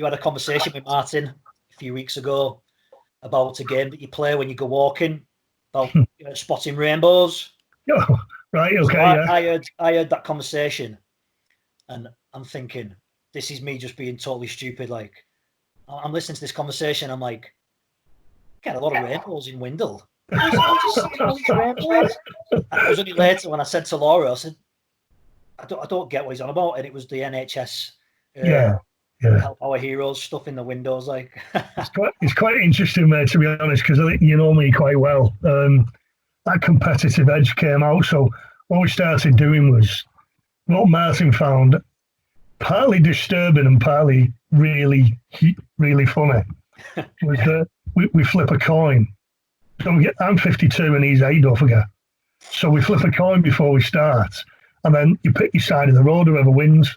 you had a conversation with Martin a few weeks ago about a game that you play when you go walking, about spotting rainbows. Oh, right, okay, so I heard that conversation, and I'm thinking, this is me just being totally stupid. Like, I'm listening to this conversation, I'm like, get a lot of rainbows in Windle. I just seeing all these rainbows. And it was only later when I said to Laura, I said, I don't get what he's on about, and it was the NHS. Help our heroes stuff in the windows, like. it's quite interesting, mate, to be honest, because I think you know me quite well. That competitive edge came out. So what we started doing was what Martin found partly disturbing and partly really, really funny was that we flip a coin. So I'm 52 and he's 8, don't forget. So we flip a coin before we start, and then you pick your side of the road, whoever wins.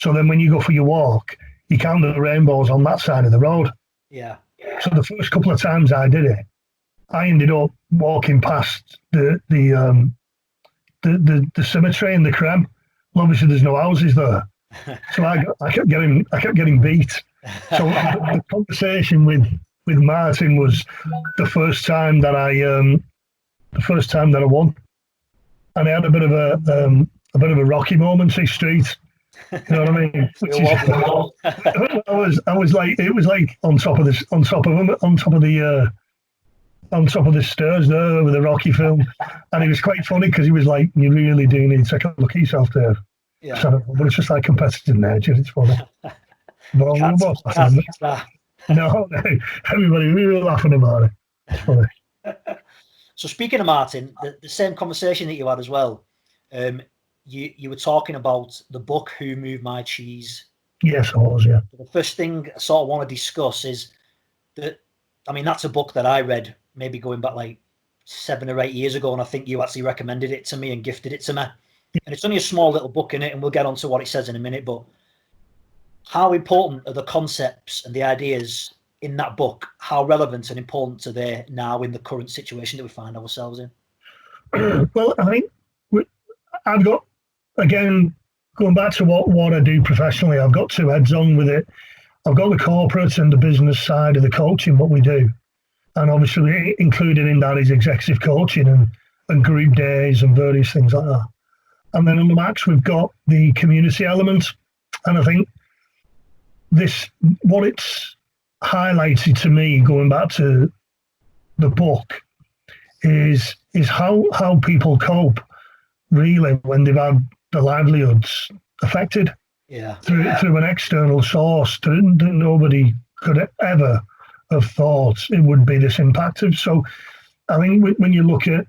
So then when you go for your walk, you count the rainbows on that side of the road. Yeah. So the first couple of times I did it, I ended up walking past the cemetery in the Crem. Well, obviously there's no houses there, so I kept getting beat. So the conversation with Martin was the first time that I won, and I had a bit of a rocky moment, say street. You know what I mean? I was like, it was like on top of the stairs there with the Rocky film, and it was quite funny because he was like, "You really do need to take a look at yourself there." Yeah. So, but it's just like competitive nature. It's funny. No, everybody we were laughing about it. It's funny. So speaking of Martin, the same conversation that you had as well. You were talking about the book "Who Moved My Cheese." Yes, I was. Yeah. The first thing I sort of want to discuss is that, I mean, that's a book that I read maybe going back like 7 or 8 years ago, and I think you actually recommended it to me and gifted it to me. And it's only a small little book in it, and we'll get on to what it says in a minute, but how important are the concepts and the ideas in that book? How relevant and important are they now in the current situation that we find ourselves in? Well, I think I've got, again, going back to what I do professionally, I've got two heads on with it. I've got the corporate and the business side of the coaching, what we do. And obviously included in that is executive coaching and group days and various things like that. And then on the Max, we've got the community element. And I think what it's highlighted to me, going back to the book, is how people cope really when they've had their livelihoods affected through an external source that nobody could ever have thought it would be this impactful. So I think when you look at,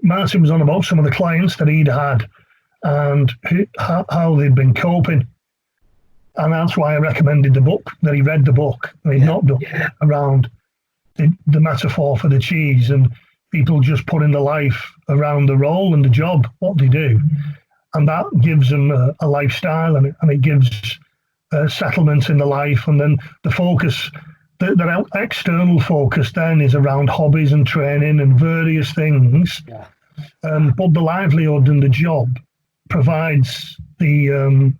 Martin was on about some of the clients that he'd had and how they'd been coping. And that's why I recommended the book, that he read the book and he'd not done around the metaphor for the cheese and people just putting the life around the role and the job, what they do. And that gives them a lifestyle and it gives settlement in the life. And then the focus, the external focus then is around hobbies and training and various things. Yeah. But the livelihood and the job provides the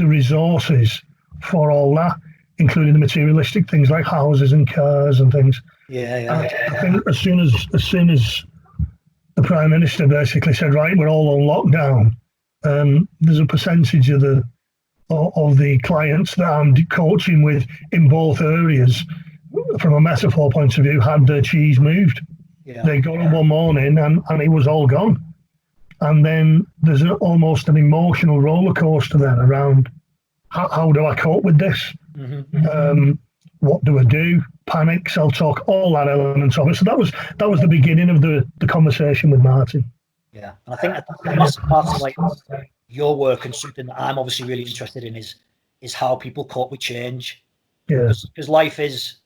resources for all that, including the materialistic things like houses and cars and things. Yeah. I think as soon as the Prime Minister basically said, right, we're all on lockdown, there's a percentage of the clients that I'm coaching with in both areas, from a metaphor point of view, had their cheese moved. Yeah. They got up one morning and it was all gone. And then there's almost an emotional roller coaster then around how do I cope with this? Mm-hmm. What do I do? Panic, self-talk, all that elements of it. So that was the beginning of the conversation with Martin. Yeah, and I think a massive part of like your work and something that I'm obviously really interested in is how people cope with change. Yeah. Because life is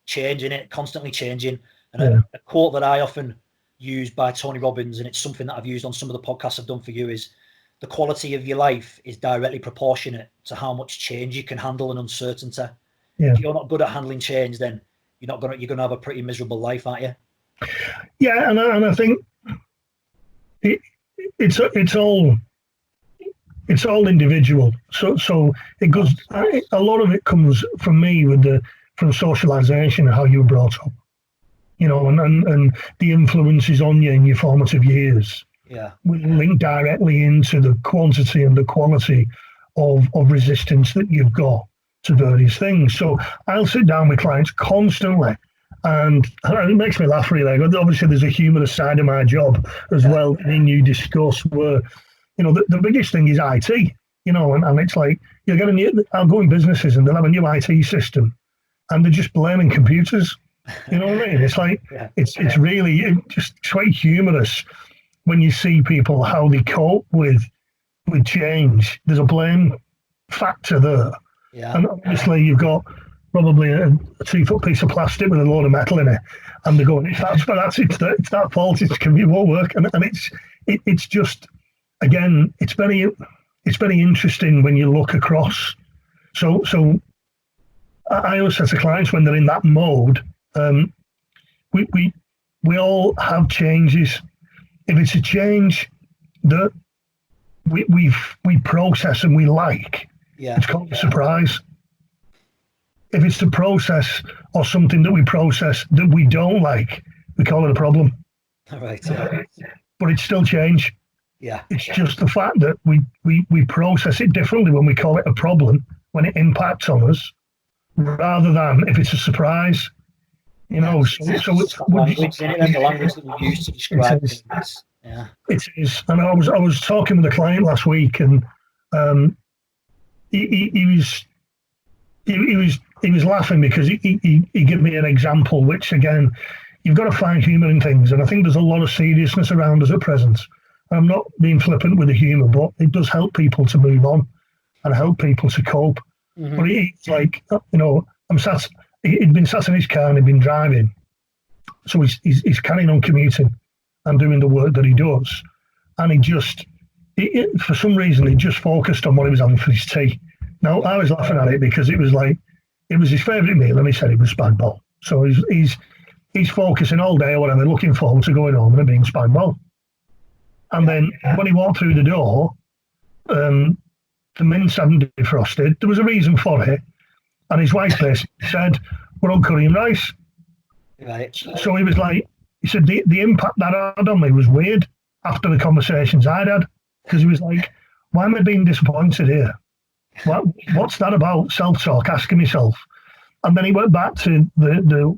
changing, it constantly changing. And a quote that I often use by Tony Robbins, and it's something that I've used on some of the podcasts I've done for you, is the quality of your life is directly proportionate to how much change you can handle and uncertainty. Yeah. If you're not good at handling change, then you're gonna have a pretty miserable life, aren't you? Yeah, and I think it's all it's all individual. So it goes. A lot of it comes from me from socialization and how you were brought up, and the influences on you in your formative years. Yeah, will link directly into the quantity and the quality of resistance that you've got to various things. So I'll sit down with clients constantly, and it makes me laugh really. Obviously, there's a humorous side of my job as well in you discuss where, the biggest thing is IT, and it's like, I'll go in businesses and they'll have a new IT system and they're just blaming computers. You know what I mean? It's like, it's really just quite humorous when you see people, how they cope with change. There's a blame factor there. Yeah. And obviously you've got probably a 2-foot piece of plastic with a load of metal in it. And they're going, it's that fault, it won't work. And it's just, again, it's very interesting when you look across. So I always say to clients when they're in that mode, we all have changes. If it's a change that we process and we like, it's called a surprise. If it's the process or something that we process that we don't like, we call it a problem. All right. Yeah. But it's still change. Yeah. It's just the fact that we process it differently when we call it a problem, when it impacts on us, rather than if it's a surprise. So it's language, the language that we use to describe things. Yeah, it is. And I was talking with a client last week, and he was laughing because he gave me an example, which again, you've got to find humour in things, and I think there's a lot of seriousness around us at present. I'm not being flippant with the humour, but it does help people to move on and help people to cope. Mm-hmm. But he's like, he'd been sat in his car and he'd been driving, so he's carrying on commuting and doing the work that he does, and for some reason he just focused on what he was having for his tea. Now I was laughing at it because it was his favourite meal, and he said it was spag bol. So he's focusing all day or whatever, looking forward to going home and it being spag bol. And then when he walked through the door, the mince hadn't defrosted. There was a reason for it, and his wife basically said, "We're on curry and rice." Right. So he said the impact that had on me was weird after the conversations I'd had, because he was like, "Why am I being disappointed here? What's that about?" Self-talk, asking myself. And then he went back to the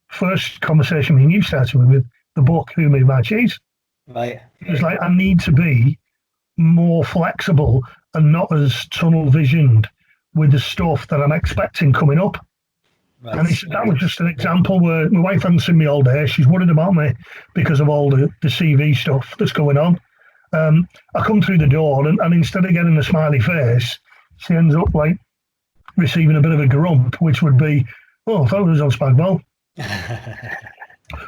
first conversation me and you started with the book, Who Moved My Cheese? Right. He was like, I need to be more flexible and not as tunnel visioned with the stuff that I'm expecting coming up. Right. And he said that was just an example where my wife hasn't seen me all day. She's worried about me because of all the CV stuff that's going on. I come through the door and instead of getting a smiley face, she ends up like receiving a bit of a grump, which would be, "Oh, I thought it was on spag bol."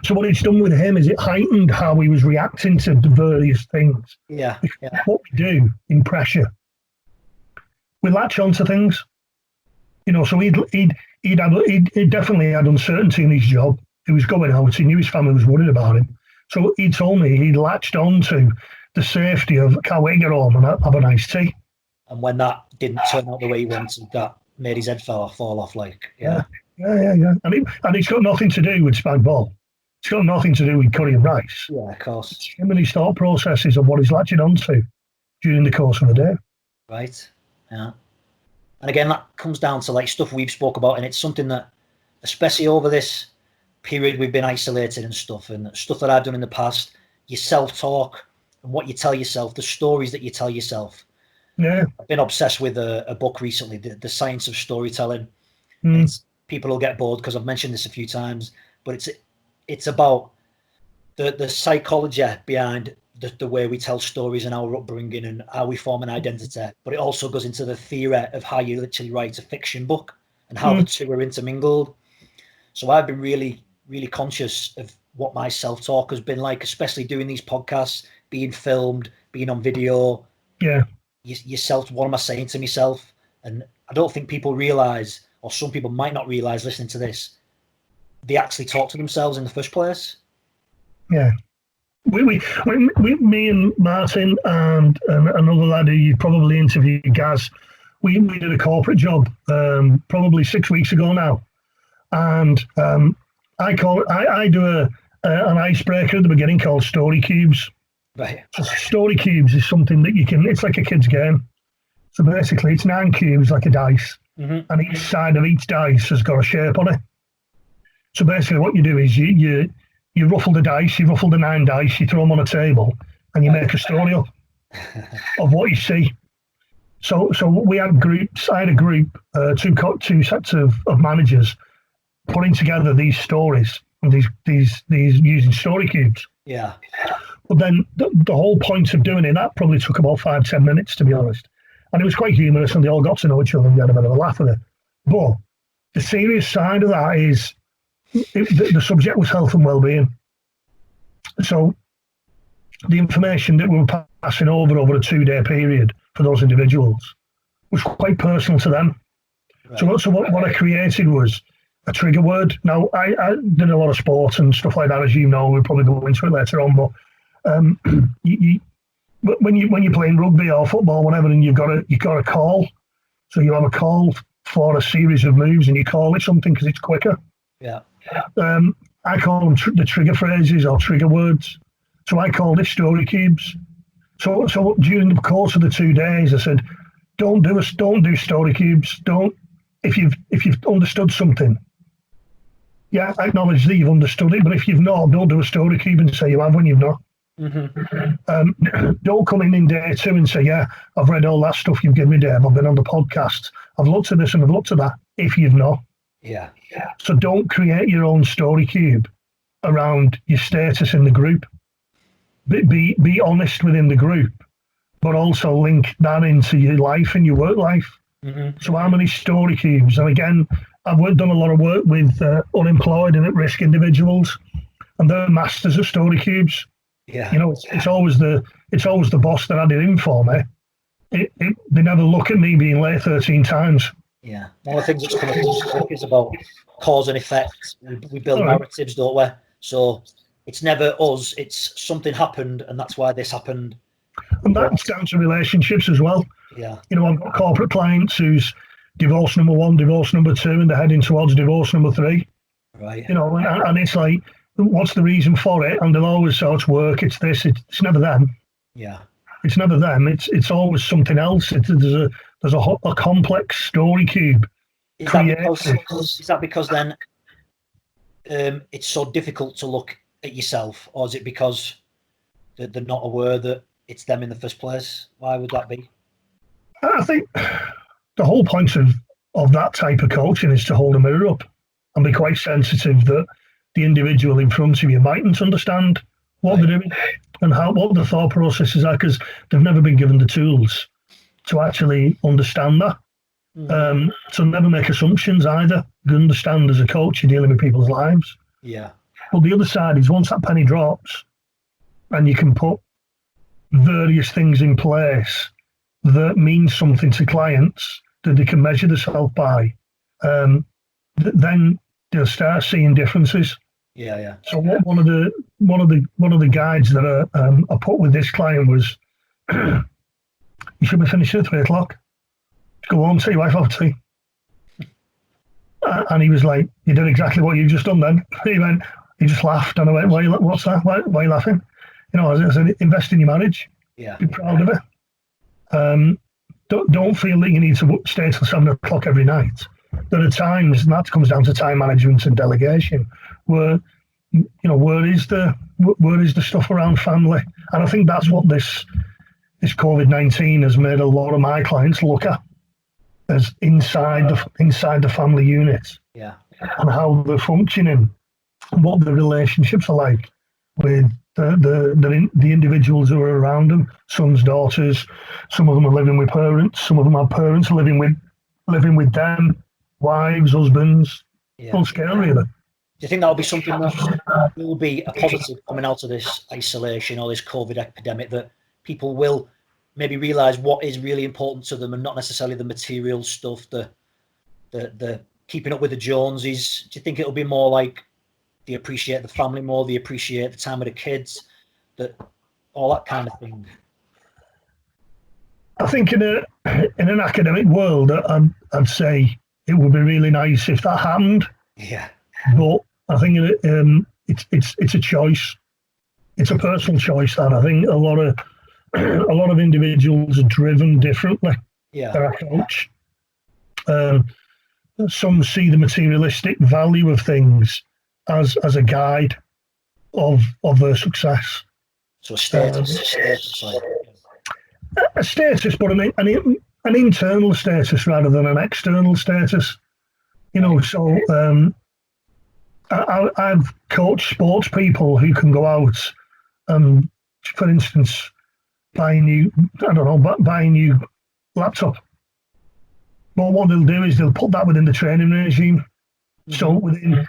So what it's done with him is it heightened how he was reacting to the various things. Yeah. What we do in pressure, we latch onto things. So he'd definitely had uncertainty in his job. He was going out. He knew his family was worried about him. So he told me he'd latched on to the safety of, "I can't wait to get home and have a nice tea." And when that didn't turn out the way he wanted, that made his head fall off. Yeah. And it's got nothing to do with spag bol. It's got nothing to do with curry and rice. Yeah, of course. It's him and his thought processes of what he's latching onto during the course of the day. Right. Yeah. And again, that comes down to stuff we've spoke about, and it's something that, especially over this period we've been isolated and stuff that I've done in the past, your self-talk and what you tell yourself, the stories that you tell yourself. Yeah. I've been obsessed with a book recently, The Science of Storytelling. People will get bored because I've mentioned this a few times, but it's about the psychology behind the way we tell stories and our upbringing and how we form an identity. But it also goes into the theory of how you literally write a fiction book and how the two are intermingled. So I've been really, really conscious of what my self-talk has been like, especially doing these podcasts, being filmed, being on video. Yeah. Yourself, what am I saying to myself? And I don't think people realise, or some people might not realise listening to this, they actually talk to themselves in the first place. Yeah. Me and Martin and another lad who you probably interviewed, Gaz, we did a corporate job probably 6 weeks ago now, and I do an icebreaker at the beginning called story cubes. Right. So story cubes is something that it's like a kid's game. So basically, it's 9 cubes like a dice, and each side of each dice has got a shape on it. So basically, what you do is you ruffle the dice, you ruffle the 9 dice, you throw them on a table, and you make a story up of what you see. So we had groups. I had a group, two sets of managers putting together these stories and these using story cubes. Yeah. But then the whole point of doing it, that probably took about 5-10 minutes, to be honest. And it was quite humorous, and they all got to know each other and we had a bit of a laugh with it. But the serious side of that is the subject was health and well-being. So the information that we were passing over a 2-day period for those individuals was quite personal to them. Right. So what I created was a trigger word. Now, I did a lot of sports and stuff like that, as you know. We'll probably go into it later on, but when you're playing rugby or football, whatever, and you've got a call, so you have a call for a series of moves, and you call it something because it's quicker. Yeah. I call them the trigger phrases or trigger words. So I called it story cubes. So during the course of the 2 days, I said, don't do story cubes. If you've understood something, yeah, acknowledge that you've understood it. But if you've not, don't do a story cube and say you have when you've not. Don't come in day 2 and say, yeah, I've read all that stuff you've given me, Dave. I've been on the podcast. I've looked at this and I've looked at that. If you've not. Yeah. So don't create your own story cube around your status in the group. Be honest within the group, but also link that into your life and your work life. So how many story cubes? And again, I've done a lot of work with unemployed and at-risk individuals, and they're masters of story cubes. Yeah. You know, it's always the boss that had it in for me. They never look at me being late 13 times. Yeah. One of the things that's come across this book is about cause and effect. We build narratives, don't we? So it's never us, it's something happened and that's why this happened. And that's down to relationships as well. Yeah. You know, I've got corporate clients who's divorce number 1, divorce number 2, and they're heading towards divorce number 3. Right. You know, and it's like, what's the reason for it? And they'll always say, it's work, it's this, it's never them. Yeah. It's never them. It's always something else. There's a complex story cube. Is that because then it's so difficult to look at yourself, or is it because they're not aware that it's them in the first place? Why would that be? I think the whole point of that type of coaching is to hold a mirror up and be quite sensitive that the individual in front of you mightn't understand what they're doing and what the thought processes are, because they've never been given the tools to actually understand that. So never make assumptions either. You understand as a coach, you're dealing with people's lives. Yeah. But the other side is once that penny drops and you can put various things in place that mean something to clients that they can measure themselves by, then they'll start seeing differences. Yeah, yeah. So one of the guides that I put with this client was, you should be finishing at 3:00. Go home, see your wife, have tea. And he was like, you did exactly what you just done then. He just laughed, and I went, what's that? Why are you laughing? You know, I said, invest in your marriage. Yeah. Be proud of it. Don't feel that you need to stay till 7:00 every night. There are times, and that comes down to time management and delegation, where where is the stuff around family? And I think that's what this COVID-19 has made a lot of my clients look at, as inside the family unit. Yeah. And how they're functioning, and what the relationships are like with the individuals who are around them, sons, daughters. Some of them are living with parents. Some of them have parents living with them, wives, husbands. Yeah. Full scale, really. Do you think that'll be something that will be a positive coming out of this isolation or this COVID epidemic, that people will maybe realise what is really important to them and not necessarily the material stuff, the keeping up with the Joneses? Do you think it'll be more like they appreciate the family more, they appreciate the time with the kids, all that kind of thing. I think in an academic world, I'd say it would be really nice if that happened. Yeah. But I think it's a choice. It's a personal choice that I think a lot of individuals are driven differently. Yeah. Their approach. Some see the materialistic value of things as a guide of their success. So a status, like, a status, but an internal status rather than an external status. You know, so I've coached sports people who can go out and, for instance, buy a new laptop. But what they'll do is they'll put that within the training regime. Mm-hmm. So within,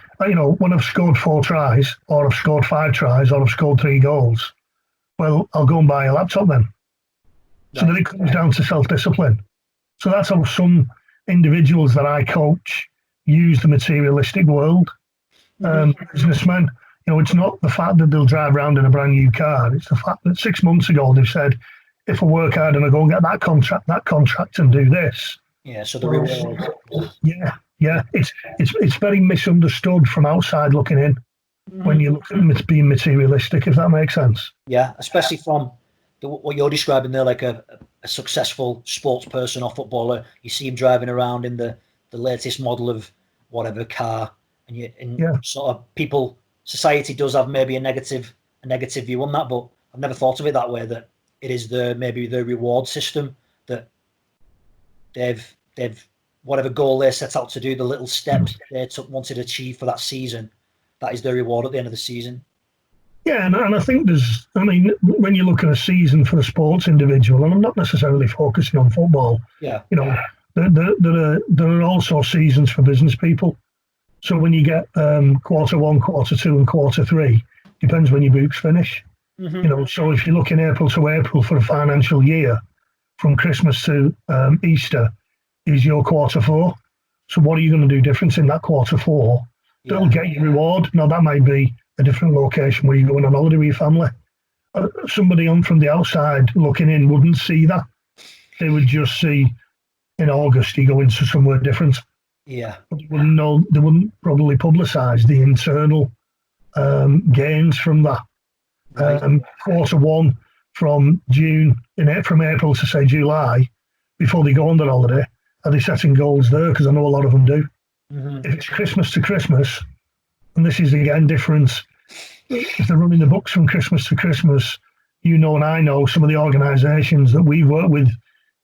when I've scored 4 tries, or I've scored 5 tries, or I've scored 3 goals, well, I'll go and buy a laptop then. So then it comes down to self-discipline. So that's how some individuals that I coach use the materialistic world. Businessmen, it's not the fact that they'll drive around in a brand new car. It's the fact that 6 months ago they've said, if I work hard and I go and get that contract and do this. Yeah, so the reward. Yeah. It's very misunderstood from outside looking in when you look at it being materialistic, if that makes sense. Yeah, especially from what you're describing there, like a successful sports person or footballer. You see him driving around in the latest model of whatever car, and sort of society does have maybe a negative view on that, but I've never thought of it that way, that it is maybe the reward system that they've whatever goal they set out to do, the little steps they wanted to achieve for that season, that is their reward at the end of the season. Yeah, and I think when you look at a season for a sports individual, and I'm not necessarily focusing on football, there are also seasons for business people. So when you get quarter 1, quarter 2, and quarter 3, depends when your books finish. Mm-hmm. So if you look in April to April for a financial year, from Christmas to Easter is your quarter 4. So what are you going to do different in that quarter 4? That'll get you reward. Now that might be a different location where you're going on holiday with your family. Somebody from the outside looking in wouldn't see that. They would just see in August you go into somewhere different. Yeah. But they wouldn't probably publicise the internal gains from that. Right. Quarter 1 from April to say July, before they go on their holiday, are they setting goals there? Because I know a lot of them do. Mm-hmm. If it's Christmas to Christmas, and this is again different, if they're running the books from Christmas to Christmas, and I know some of the organisations that we work with,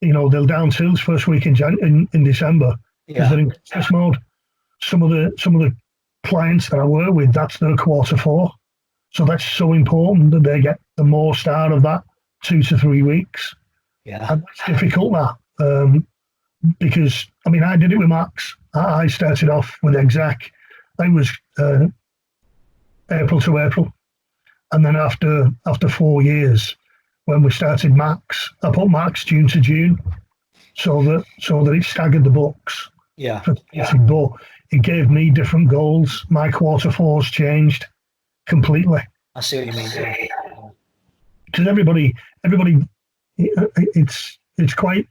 they'll down tools first week in December because they're in Christmas mode. Some of the clients that I work with, that's their quarter 4. So that's so important that they get the most out of that 2 to 3 weeks. Yeah. And that's difficult, that. Because, I did it with Max. I started off with Exec. I was April to April. And then after 4 years, when we started Max, I put Max June to June so that it staggered the books. Yeah. But it gave me different goals. My quarter 4s changed completely. I see what you mean. Because everybody, it's quite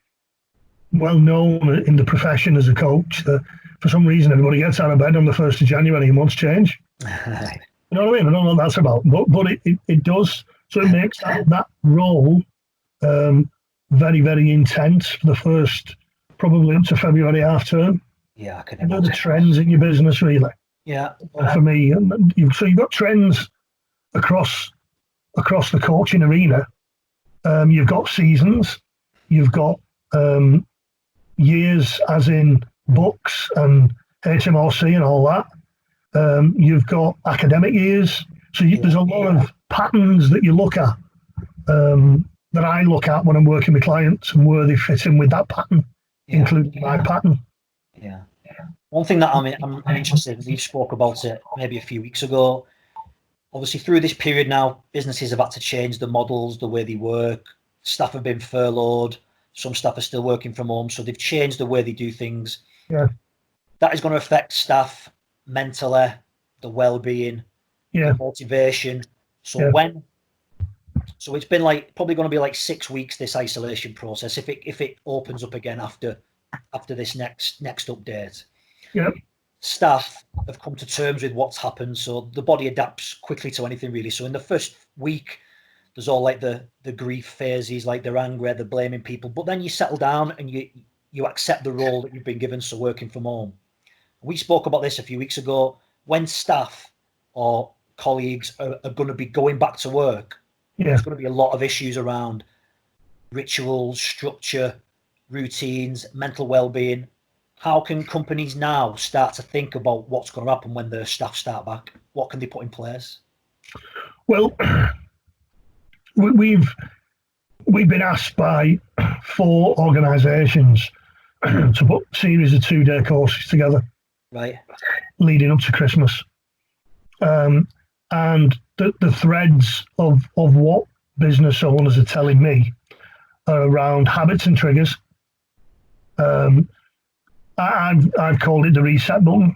well known in the profession as a coach that for some reason everybody gets out of bed on the 1st of January and wants change. You know what I mean? I don't know what that's about, but it does. So it makes that role very, very intense for the first, probably up to February half term. Yeah, I can imagine. The trends in your business, really. Yeah. For me, so you've got trends across the coaching arena. You've got seasons. You've got years, as in books and HMRC and all that. You've got academic years. So there's a lot of patterns that you look at, that I look at when I'm working with clients and where they fit in with that pattern, including my pattern. Yeah. One thing that I'm interested in, we spoke about it maybe a few weeks ago. Obviously, through this period now, businesses have had to change the models, the way they work. Staff have been furloughed. Some staff are still working from home, so they've changed the way they do things. Yeah. That is going to affect staff mentally, the well-being, the motivation. So when So it's been like probably going to be like 6 weeks, this isolation process, if it opens up again after this next update. Yep. Staff have come to terms with what's happened, so the body adapts quickly to anything really. So in the first week, there's all like the grief phases, like they're angry, they're blaming people, but then you settle down and you accept the role that you've been given, so working from home. We spoke about this a few weeks ago. When staff or colleagues are going to be going back to work, there's going to be a lot of issues around rituals, structure, routines, mental well-being. How can companies now start to think about what's going to happen when their staff start back? What can they put in place? Well, we've been asked by 4 organisations to put a series of 2-day courses together, right, leading up to Christmas. And the threads of what business owners are telling me are around habits and triggers. I've called it the reset button.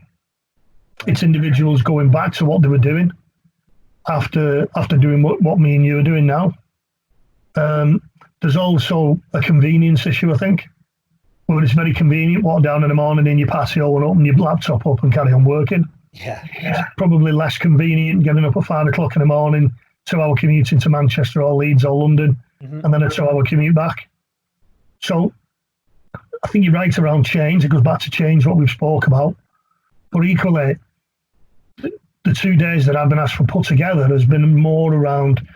It's individuals going back to what they were doing after doing what me and you are doing now. There's also a convenience issue, I think, where it's very convenient, walk down in the morning in your patio and open your laptop up and carry on working. Yeah. It's probably less convenient getting up at 5 o'clock in the morning, 2-hour commute into Manchester or Leeds or London, and then a 2-hour commute back. So I think you're right around change. It goes back to change, what we've spoke about. But equally, the 2 days that I've been asked for put together has been more around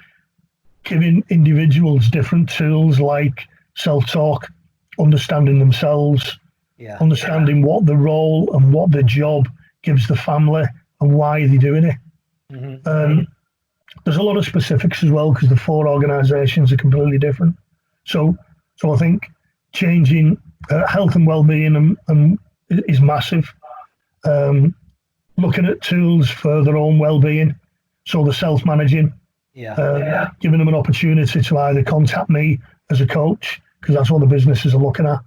giving individuals different tools like self-talk, understanding themselves, understanding what the role and what the job gives the family and why they're doing it. There's a lot of specifics as well because the 4 organisations are completely different. So I think changing health and well-being is massive. Looking at tools for their own well-being, so the self-managing, giving them an opportunity to either contact me as a coach, because that's what the businesses are looking at,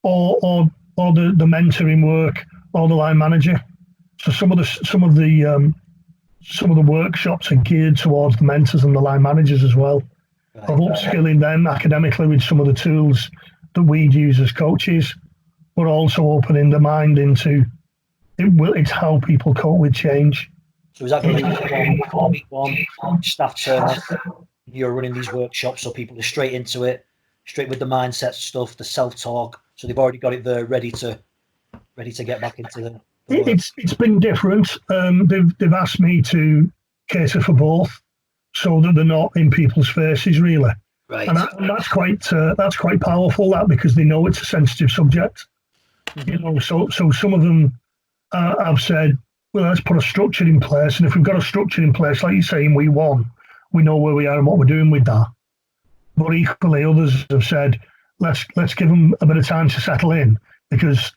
or the mentoring work, or the line manager. So some of the workshops are geared towards the mentors and the line managers as well, of upskilling them academically with some of the tools that we'd use as coaches, but also opening the mind into it's how people cope with change. So is that going to be week one, staff turn up, you're running these workshops so people are straight into it, straight with the mindset stuff, the self-talk, so they've already got it there ready to get back into the work. It's been different. They've asked me to cater for both, so that they're not in people's faces really. Right. And that's quite powerful, that, because they know it's a sensitive subject. You know, so some of them have said, well, let's put a structure in place, and if we've got a structure in place, like you're saying, we know where we are and what we're doing with that. But equally, others have said, let's give them a bit of time to settle in, because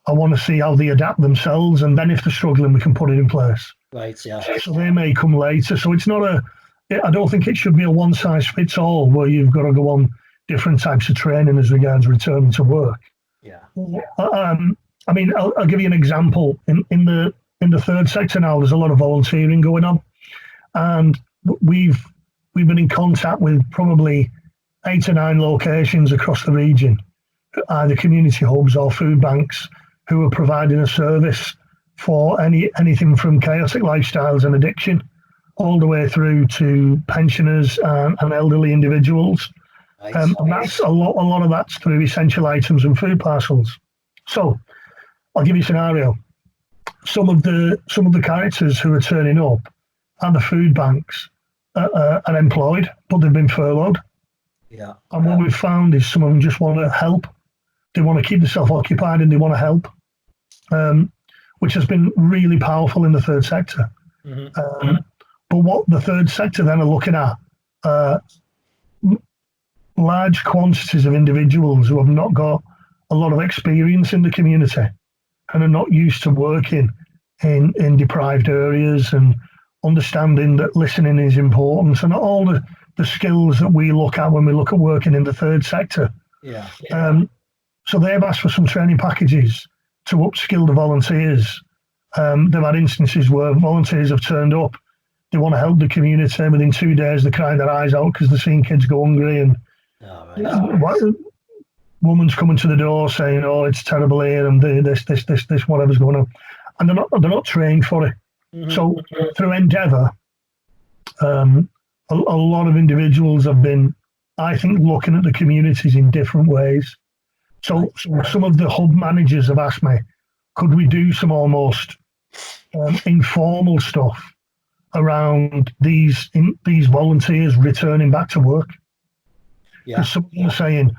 I want to see how they adapt themselves, and then if they're struggling, we can put it in place. Right, yeah. So they may come later. So it's not I don't think it should be a one-size-fits-all where you've got to go on different types of training as regards returning to work. Yeah. I mean, I'll give you an example. In the third sector now, there's a lot of volunteering going on, and we've been in contact with probably 8 or 9 locations across the region, either community hubs or food banks, who are providing a service for anything from chaotic lifestyles and addiction, all the way through to pensioners and elderly individuals. Right. And that's a lot of that's through essential items and food parcels. So I'll give you a scenario. Some of the characters who are turning up at the food banks are employed, but they've been furloughed. Yeah. And what we've found is some of them just want to help. They want to keep themselves occupied and they want to help, which has been really powerful in the third sector. But what the third sector then are looking at, large quantities of individuals who have not got a lot of experience in the community and are not used to working in deprived areas, and understanding that listening is important, and all the skills that we look at when we look at working in the third sector. Yeah. So they've asked for some training packages to upskill the volunteers. They've had instances where volunteers have turned up they want to help the community. Within 2 days, they're crying their eyes out because they're seeing kids go hungry, and woman's coming to the door saying, "Oh, it's terrible here," and this, whatever's going on, and they're not trained for it. Mm-hmm. So through Endeavour, a lot of individuals have been, I think, looking at the communities in different ways. So some of the hub managers have asked me, could we do some almost informal stuff around these volunteers returning back to work? Because some of them are saying,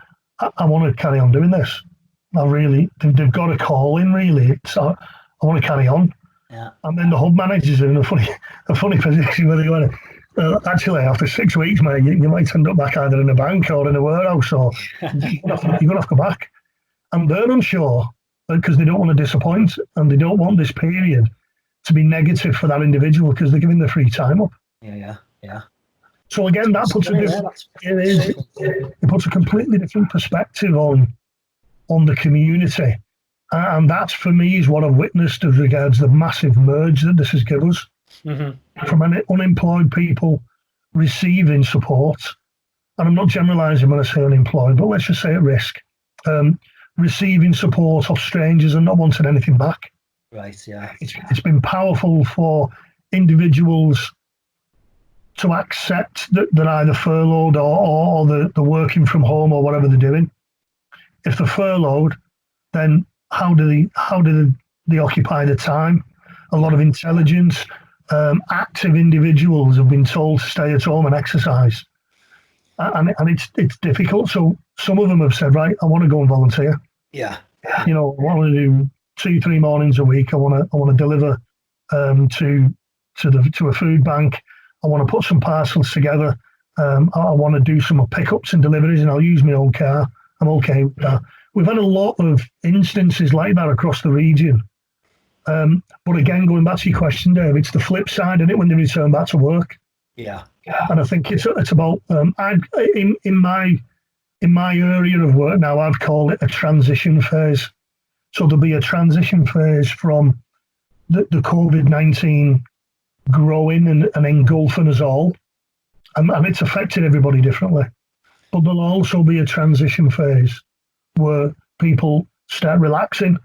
I want to carry on doing this. They've got a call in, really. I want to carry on. Yeah. And then the hub managers are in a funny position where they go, actually, after 6 weeks, mate, you might end up back either in a bank or in a warehouse, or you're going to have to go back. And they're unsure because they don't want to disappoint, and they don't want this period to be negative for that individual because they're giving their free time up. Yeah. So again, that puts it puts a completely different perspective on the community. And that, for me, is what I've witnessed as regards the massive merge that this has given us. Mm-hmm. From unemployed people receiving support, and I'm not generalising when I say unemployed, but let's just say at risk, receiving support of strangers and not wanting anything back. Right, yeah. It's been powerful for individuals to accept that they're either furloughed or they're working from home or whatever they're doing. If they're furloughed, then how do they occupy the time? A lot of intelligence, active individuals have been told to stay at home and exercise, and it's difficult. So some of them have said, right, I want to go and volunteer. Yeah. I want to do 2-3 mornings a week. I want to deliver to a food bank. I want to put some parcels together. I want to do some pickups and deliveries, and I'll use my own car. I'm okay with that. We've had a lot of instances like that across the region. But again, going back to your question, Dave, it's the flip side, isn't it, when they return back to work? Yeah. And I think it's about in my area of work now, I'd call it a transition phase. So there'll be a transition phase from the COVID-19 growing and engulfing us all, and it's affected everybody differently. But there'll also be a transition phase where people start relaxing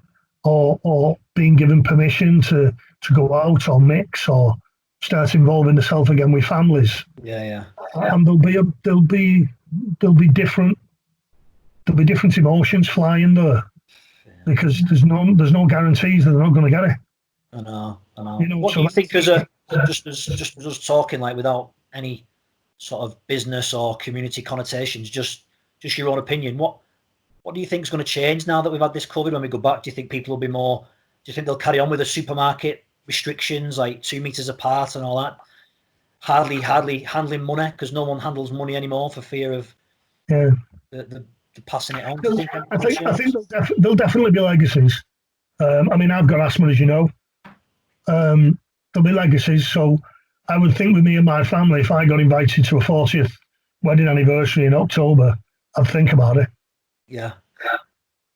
or being given permission to go out or mix or start involving themselves again with families. Yeah. And there'll be different emotions flying there, because there's no guarantees that they're not going to get it. I know. What do you think, just us talking, like, without any sort of business or community connotations, just your own opinion, what do you think is going to change now that we've had this COVID? When we go back, do you think people will be more, do you think they'll carry on with the supermarket restrictions, like 2 meters apart and all that? Hardly handling money, because no one handles money anymore for fear of the passing it on. I think there'll definitely be legacies. I've got asthma, as you know. There'll be legacies. So I would think with me and my family, if I got invited to a 40th wedding anniversary in October, I'd think about it. Yeah.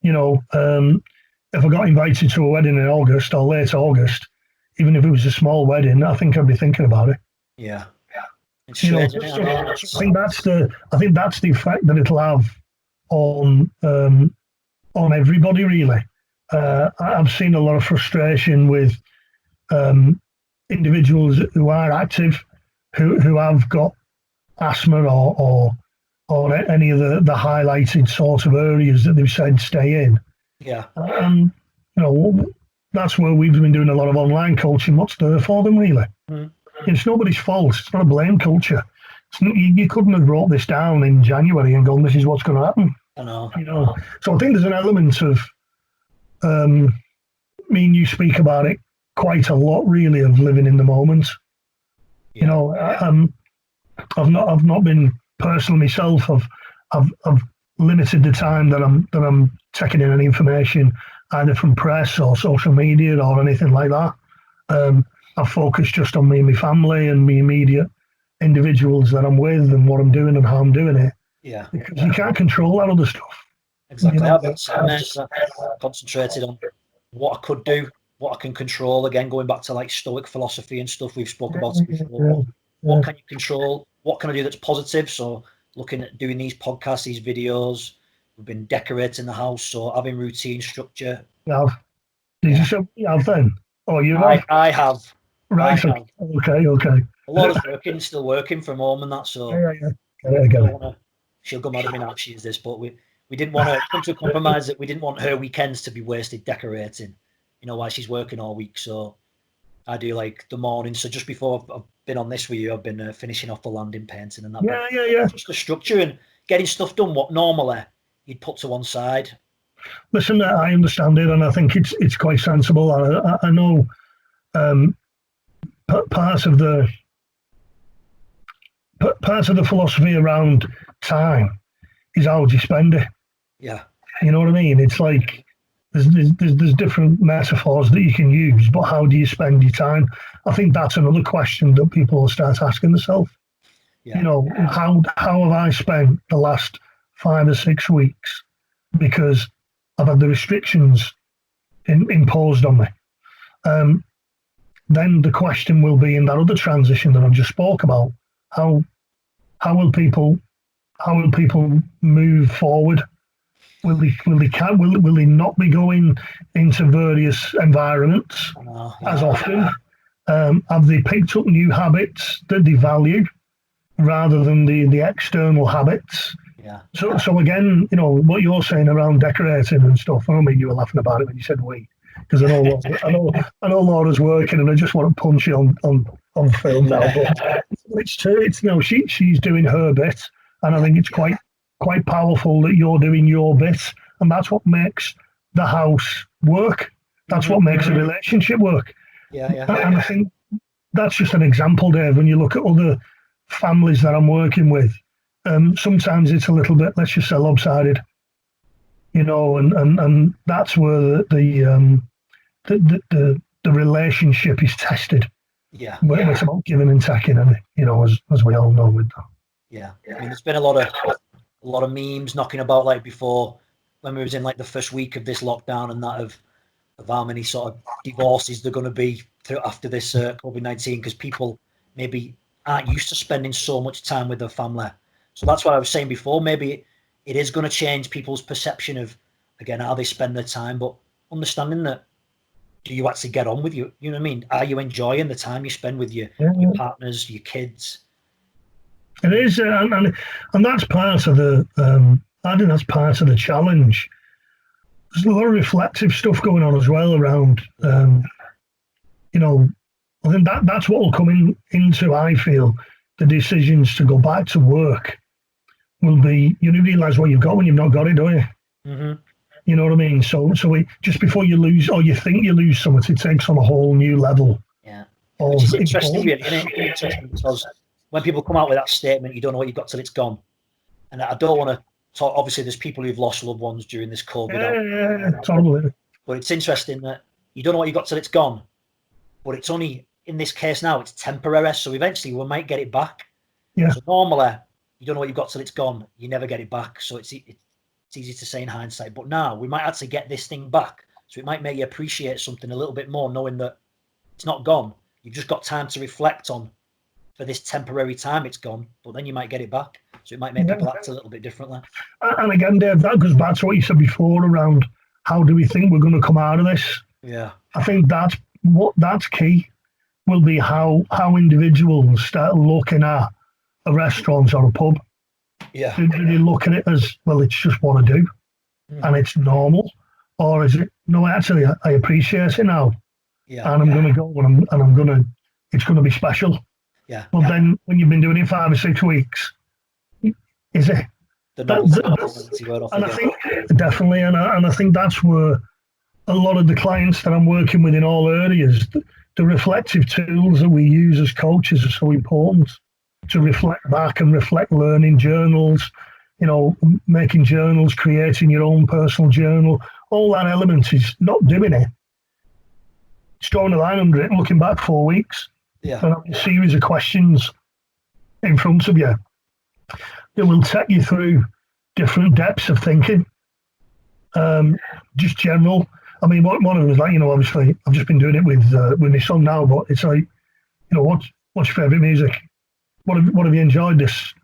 If I got invited to a wedding in August or late August, even if it was a small wedding, I think I'd be thinking about it. Yeah. I think that's the effect that it'll have on everybody, really. I've seen a lot of frustration with individuals who are active, who have got asthma or any of the highlighted sort of areas that they've said stay in. Yeah. That's where we've been doing a lot of online coaching. What's there for them, really? Mm. It's nobody's fault. It's not a blame culture. You couldn't have brought this down in January and gone, this is what's going to happen. I know. So I think there's an element of, me and you speak about it quite a lot, really, of living in the moment. Yeah. I've not been personal myself. I've limited the time that I'm taking in any information, either from press or social media or anything like that. I've focused just on me and my family and my immediate individuals that I'm with and what I'm doing and how I'm doing it. Yeah. Because you can't control that other stuff. Exactly. I've concentrated on what I could do what I can control. Again, going back to like Stoic philosophy and stuff, we've spoke about it before. What can you control? What can I do that's positive? So looking at doing these podcasts, these videos. We've been decorating the house, so having routine, structure. Yeah. Did you say you have then? Oh, you have? I have. Right. I have. Okay. A lot is working, still working from home and that, so Yeah. I get it. She'll go mad at me now if she is this, but we didn't want to come to a compromise that we didn't want her weekends to be wasted decorating, while she's working all week. So I do like the morning. So just before I've been on this with you, I've been finishing off the landing painting and that. Yeah. Just the structure and getting stuff done what normally you'd put to one side. Listen, I understand it, and I think it's quite sensible. I know part of the philosophy around time is how do you spend it. Yeah, you know what I mean. It's like there's different metaphors that you can use, but how do you spend your time? I think that's another question that people will start asking themselves. Yeah. How have I spent the last 5 or 6 weeks because I've had the restrictions imposed on me. Then the question will be in that other transition that I just spoke about. How will people move forward? Will they not be going into various environments as often? Have they picked up new habits that they value rather than the external habits? Yeah. So again, what you're saying around decorating and stuff. I don't mean you were laughing about it when you said we, because I know Laura's working, and I just want to punch you on film now. But it's true. It's she's doing her bit, and I think it's quite powerful that you're doing your bit, and that's what makes the house work. That's what makes a relationship work. Yeah. And I think that's just an example, Dave. When you look at other families that I'm working with, sometimes it's a little bit, let's just say, lopsided, and that's where the relationship is tested. Yeah. It's about giving and taking, and as we all know with that. Yeah. I mean, there's been a lot of memes knocking about like before when we was in like the first week of this lockdown and that of how many sort of divorces they're going to be after this COVID-19, because people maybe aren't used to spending so much time with their family. So that's what I was saying before. Maybe it is going to change people's perception of, again, how they spend their time, but understanding that, do you actually get on with you? You know what I mean? Are you enjoying the time you spend with your partners, your kids? It is, and that's part of the. I think that's part of the challenge. There's a lot of reflective stuff going on as well around. I think that's what will come into. I feel the decisions to go back to work will be. You realise what you've got when you've not got it, don't you? Mm-hmm. You know what I mean? So just before you lose, or you think you lose something, it takes on a whole new level. Yeah, which is interesting, really, isn't it? Interesting because when people come out with that statement, you don't know what you've got till it's gone. And I don't want to talk. Obviously, there's people who've lost loved ones during this COVID. Yeah, totally. But it's interesting that you don't know what you've got till it's gone. But it's only, in this case now, it's temporary. So eventually we might get it back. Yeah. So normally, you don't know what you've got till it's gone. You never get it back. So it's easy to say in hindsight. But now we might actually get this thing back. So it might make you appreciate something a little bit more, knowing that it's not gone. You've just got time to reflect on, for this temporary time it's gone, but then you might get it back. So it might make people act a little bit differently. And again, Dave, that goes back to what you said before around how do we think we're going to come out of this? Yeah. I think that's key, will be how individuals start looking at a restaurant or a pub. Yeah. Do they look at it as, well, it's just what I do and it's normal? Or is it, no, actually, I appreciate it now. Yeah. And I'm going to go and it's going to be special. Yeah. But then when you've been doing it 5 or 6 weeks, is it? And I think definitely, and I think that's where a lot of the clients that I'm working with in all areas, the reflective tools that we use as coaches are so important to reflect back and reflect learning journals, making journals, creating your own personal journal. All that element is not doing it. It's drawing a line under it, looking back 4 weeks. Yeah. And a series of questions in front of you that will take you through different depths of thinking, just general. I mean, one of them was like, obviously I've just been doing it with my son now, but it's like, what's your favourite music? What have you enjoyed this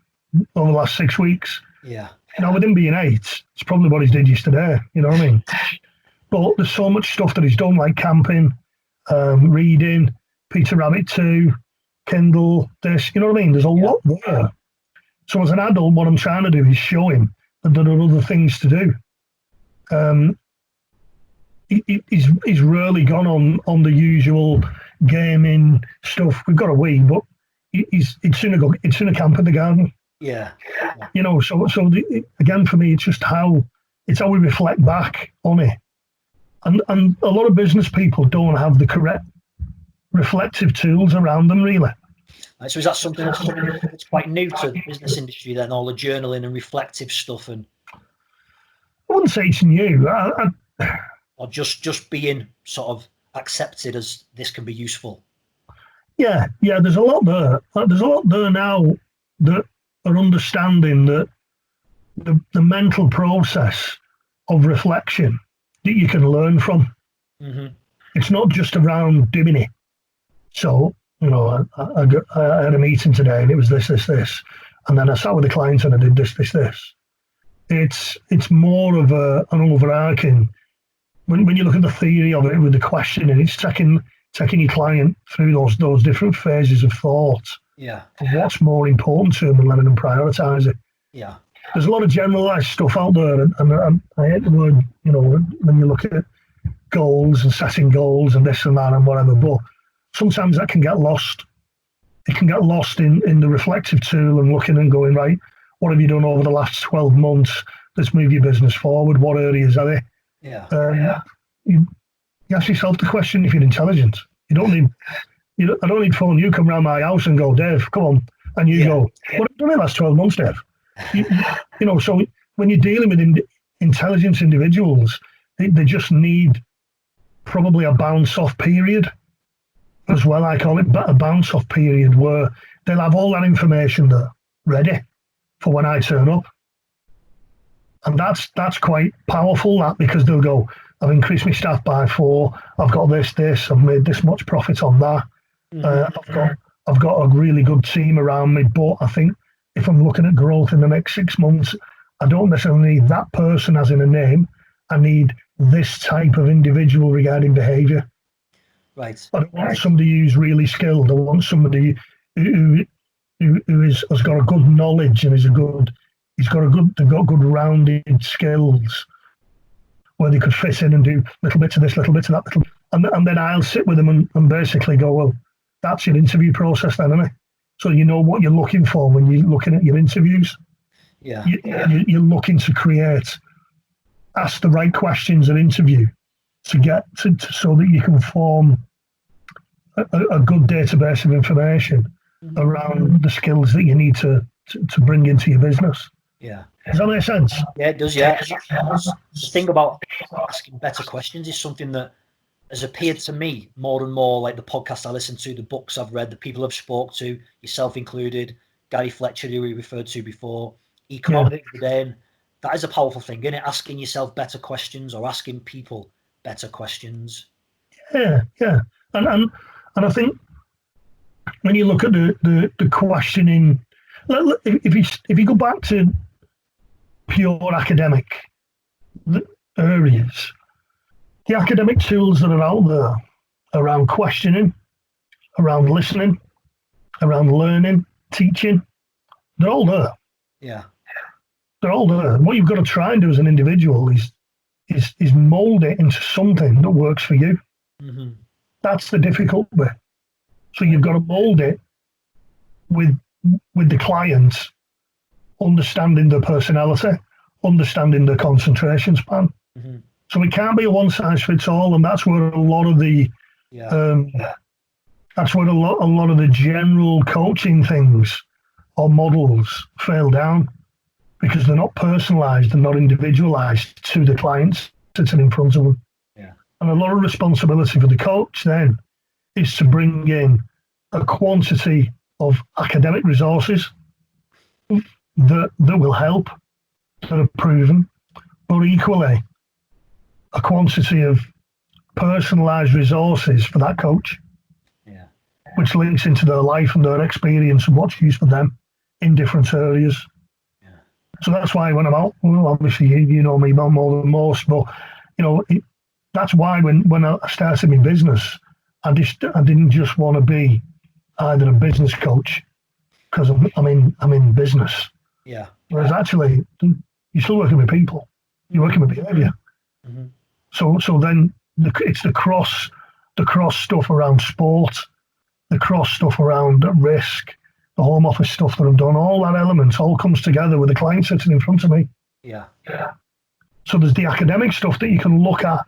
over the last 6 weeks? Yeah. With him being 8, it's probably what he's did yesterday. You know what I mean? But there's so much stuff that he's done, like camping, reading, Peter Rabbit 2, Kindle, this. You know what I mean? There's a lot there. So as an adult, what I'm trying to do is show him that there are other things to do. He's really gone on the usual gaming stuff. We've got a Wii, but he'd sooner camp in the garden. Yeah. Again, for me, it's just how we reflect back on it. And a lot of business people don't have the correct reflective tools around them, really. Right, so is that something that's quite new to the business industry then, all the journaling and reflective stuff? And I wouldn't say it's new. Or just being sort of accepted as this can be useful? Yeah, there's a lot there. There's a lot there now that are understanding that the mental process of reflection that you can learn from. Mm-hmm. It's not just around doing it. So, I had a meeting today and it was this, and then I sat with the client and I did this. It's more of an overarching. When you look at the theory of it with the questioning, it's taking your client through those different phases of thought. Yeah. Of what's more important to them and letting them prioritise it. Yeah. There's a lot of generalised stuff out there, and I hate the word, when you look at goals and setting goals and this and that and whatever, but sometimes that can get lost. It can get lost in the reflective tool and looking and going, right, what have you done over the last 12 months? Let's move your business forward. What areas are they? Yeah. You ask yourself the question if you're intelligent. I don't need to phone you, come round my house and go, Dave, come on. And you go, what have you done in the last 12 months, Dave? So when you're dealing with intelligent individuals, they just need probably a bounce-off period as well. I call it a bounce-off period where they'll have all that information there ready for when I turn up. And that's quite powerful, because they'll go, I've increased my staff by 4, I've got this, I've made this much profit on that. Mm-hmm. I've got a really good team around me, but I think if I'm looking at growth in the next 6 months, I don't necessarily need that person as in a name. I need this type of individual regarding behaviour. Right. I don't want somebody who's really skilled. I want somebody who has got a good knowledge and they've got good rounded skills where they could fit in and do little bits of this, little bits of that, and then I'll sit with them and basically go, well, that's your interview process then, isn't it? So you know what you're looking for when you're looking at your interviews. Yeah. You're looking to ask the right questions at interview to get so that you can form a good database of information around the skills that you need to bring into your business. Yeah. Does that make sense? Yeah, it does, yeah. The thing about asking better questions is something that has appeared to me more and more, like the podcasts I listen to, the books I've read, the people I've spoke to, yourself included, Gary Fletcher, who we referred to before, Economics today. And that is a powerful thing, isn't it? Asking yourself better questions or asking people better questions. Yeah. And I think when you look at the questioning, if you go back to pure academic areas, the academic tools that are out there around questioning, around listening, around learning, teaching, they're all there. Yeah. They're all there. What you've got to try and do as an individual is mold it into something that works for you. Mm-hmm. That's the difficult bit. So you've got to mold it with the clients, understanding their personality, understanding their concentration span. Mm-hmm. So it can't be a one size fits all, and that's where a lot of the general coaching things or models fail down, because they're not personalised and not individualised to the clients sitting in front of them. Yeah. And a lot of responsibility for the coach then is to bring in a quantity of academic resources that will help, that are proven, but equally a quantity of personalised resources for that coach, which links into their life and their experience and what's used for them in different areas. So that's why when I'm out, well, obviously you know me more than most, but that's why when I started my business, I didn't just want to be either a business coach because I'm in business. Yeah. Whereas actually, you're still working with people. You're working with behaviour. Mm-hmm. So then it's the cross stuff around sport, the cross stuff around risk, the home office stuff that I've done. All that elements all comes together with the client sitting in front of me. Yeah. So there's the academic stuff that you can look at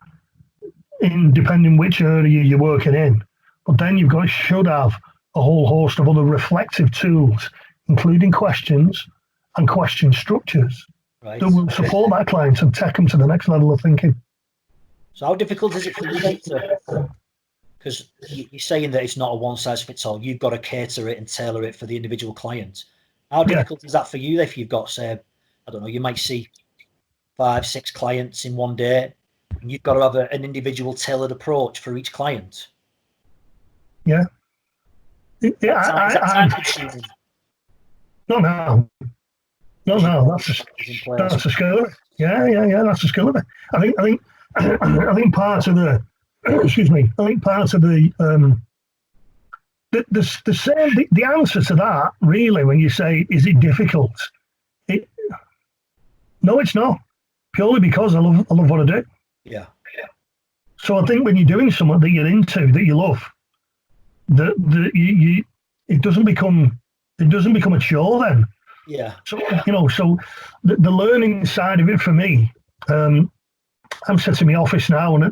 in depending which area you're working in, but then should have a whole host of other reflective tools, including questions and question structures that will support that client and take them to the next level of thinking. So how difficult is it for you then because you're saying that it's not a one-size-fits-all, you've got to cater it and tailor it for the individual client. How difficult is that for you if you've got, say, I don't know, you might see 5-6 clients in one day, and you've got to have an individual tailored approach for each client? Yeah. Is that time consuming? No. That's the skill of it. Yeah. That's the skill of it. I think part of the the answer to that really, when you say is it difficult? No, it's not. Purely because I love what I do. Yeah. So I think when you're doing something that you're into, that you love, it doesn't become a chore then. Yeah. So the learning side of it for me, I'm sitting in my office now, and